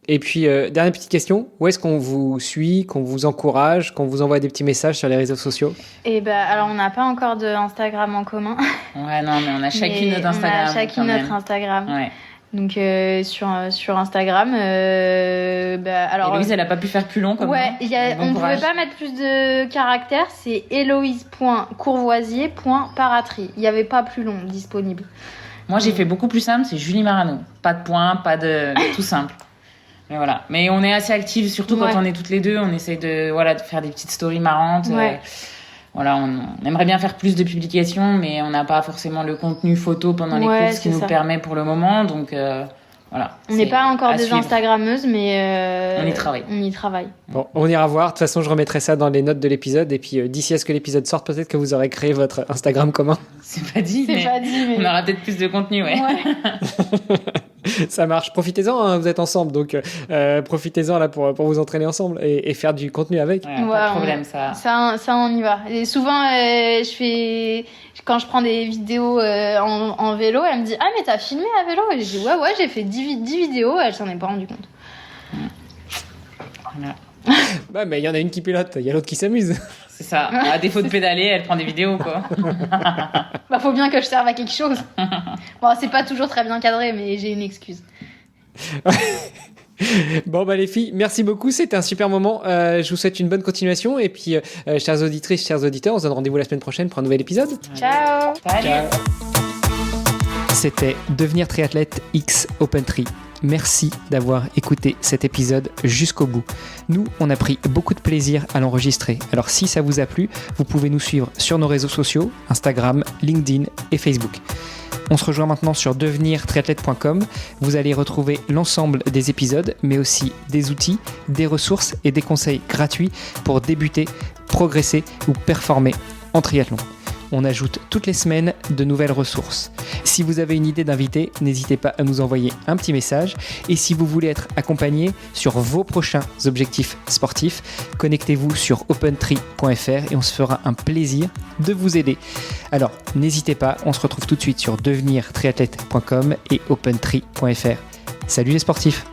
Et puis dernière petite question, où est-ce qu'on vous suit, qu'on vous encourage, qu'on vous envoie des petits messages sur les réseaux sociaux? Alors on n'a pas encore de Instagram en commun. Ouais non mais on a chacune notre Instagram. On a chacune notre Instagram. Ouais. Donc sur Instagram, et Héloïse, elle a pas pu faire plus long comme moi. On pouvait pas mettre plus de caractères. C'est Héloïse.courvoisier.paratri. Il y avait pas plus long disponible. Moi, j'ai fait beaucoup plus simple. C'est Julie Marano. Pas de points, pas de tout simple. Mais voilà. Mais on est assez actifs, surtout quand on est toutes les deux. On essaye de faire des petites stories marrantes. Ouais. On aimerait bien faire plus de publications, mais on n'a pas forcément le contenu photo pendant les courses qui nous permet pour le moment. Donc, voilà. On n'est pas encore des Instagrammeuses, mais on y travaille. Bon, on ira voir. De toute façon, je remettrai ça dans les notes de l'épisode. Et puis, d'ici à ce que l'épisode sorte, peut-être que vous aurez créé votre Instagram commun. C'est pas dit, mais on aura peut-être plus de contenu, ouais. Ça marche. Profitez-en, hein, vous êtes ensemble. Donc, profitez-en là pour vous entraîner ensemble et faire du contenu avec. Ouais, pas de problème, ça, on y va. Et souvent, quand je prends des vidéos en vélo, elle me dit « Ah, mais t'as filmé à vélo ?» Et je dis « Ouais, j'ai fait 10 vidéos. » Elle s'en est pas rendue compte. Voilà. Mais il y en a une qui pilote, il y a l'autre qui s'amuse. C'est ça. À défaut de pédaler, elle prend des vidéos, quoi. Faut bien que je serve à quelque chose. Bon, c'est pas toujours très bien cadré, mais j'ai une excuse. Bon les filles, merci beaucoup, c'était un super moment. Je vous souhaite une bonne continuation et puis chères auditrices, chers auditeurs, on se donne rendez-vous la semaine prochaine pour un nouvel épisode. Ciao. Salut. Ciao. C'était Devenir triathlète X Open Tri. Merci d'avoir écouté cet épisode jusqu'au bout. Nous, on a pris beaucoup de plaisir à l'enregistrer. Alors si ça vous a plu, vous pouvez nous suivre sur nos réseaux sociaux, Instagram, LinkedIn et Facebook. On se rejoint maintenant sur devenirtriathlète.com. Vous allez retrouver l'ensemble des épisodes, mais aussi des outils, des ressources et des conseils gratuits pour débuter, progresser ou performer en triathlon. On ajoute toutes les semaines de nouvelles ressources. Si vous avez une idée d'invité, n'hésitez pas à nous envoyer un petit message. Et si vous voulez être accompagné sur vos prochains objectifs sportifs, connectez-vous sur opentree.fr et on se fera un plaisir de vous aider. Alors, n'hésitez pas, on se retrouve tout de suite sur devenirtriathlète.com et opentree.fr. Salut les sportifs.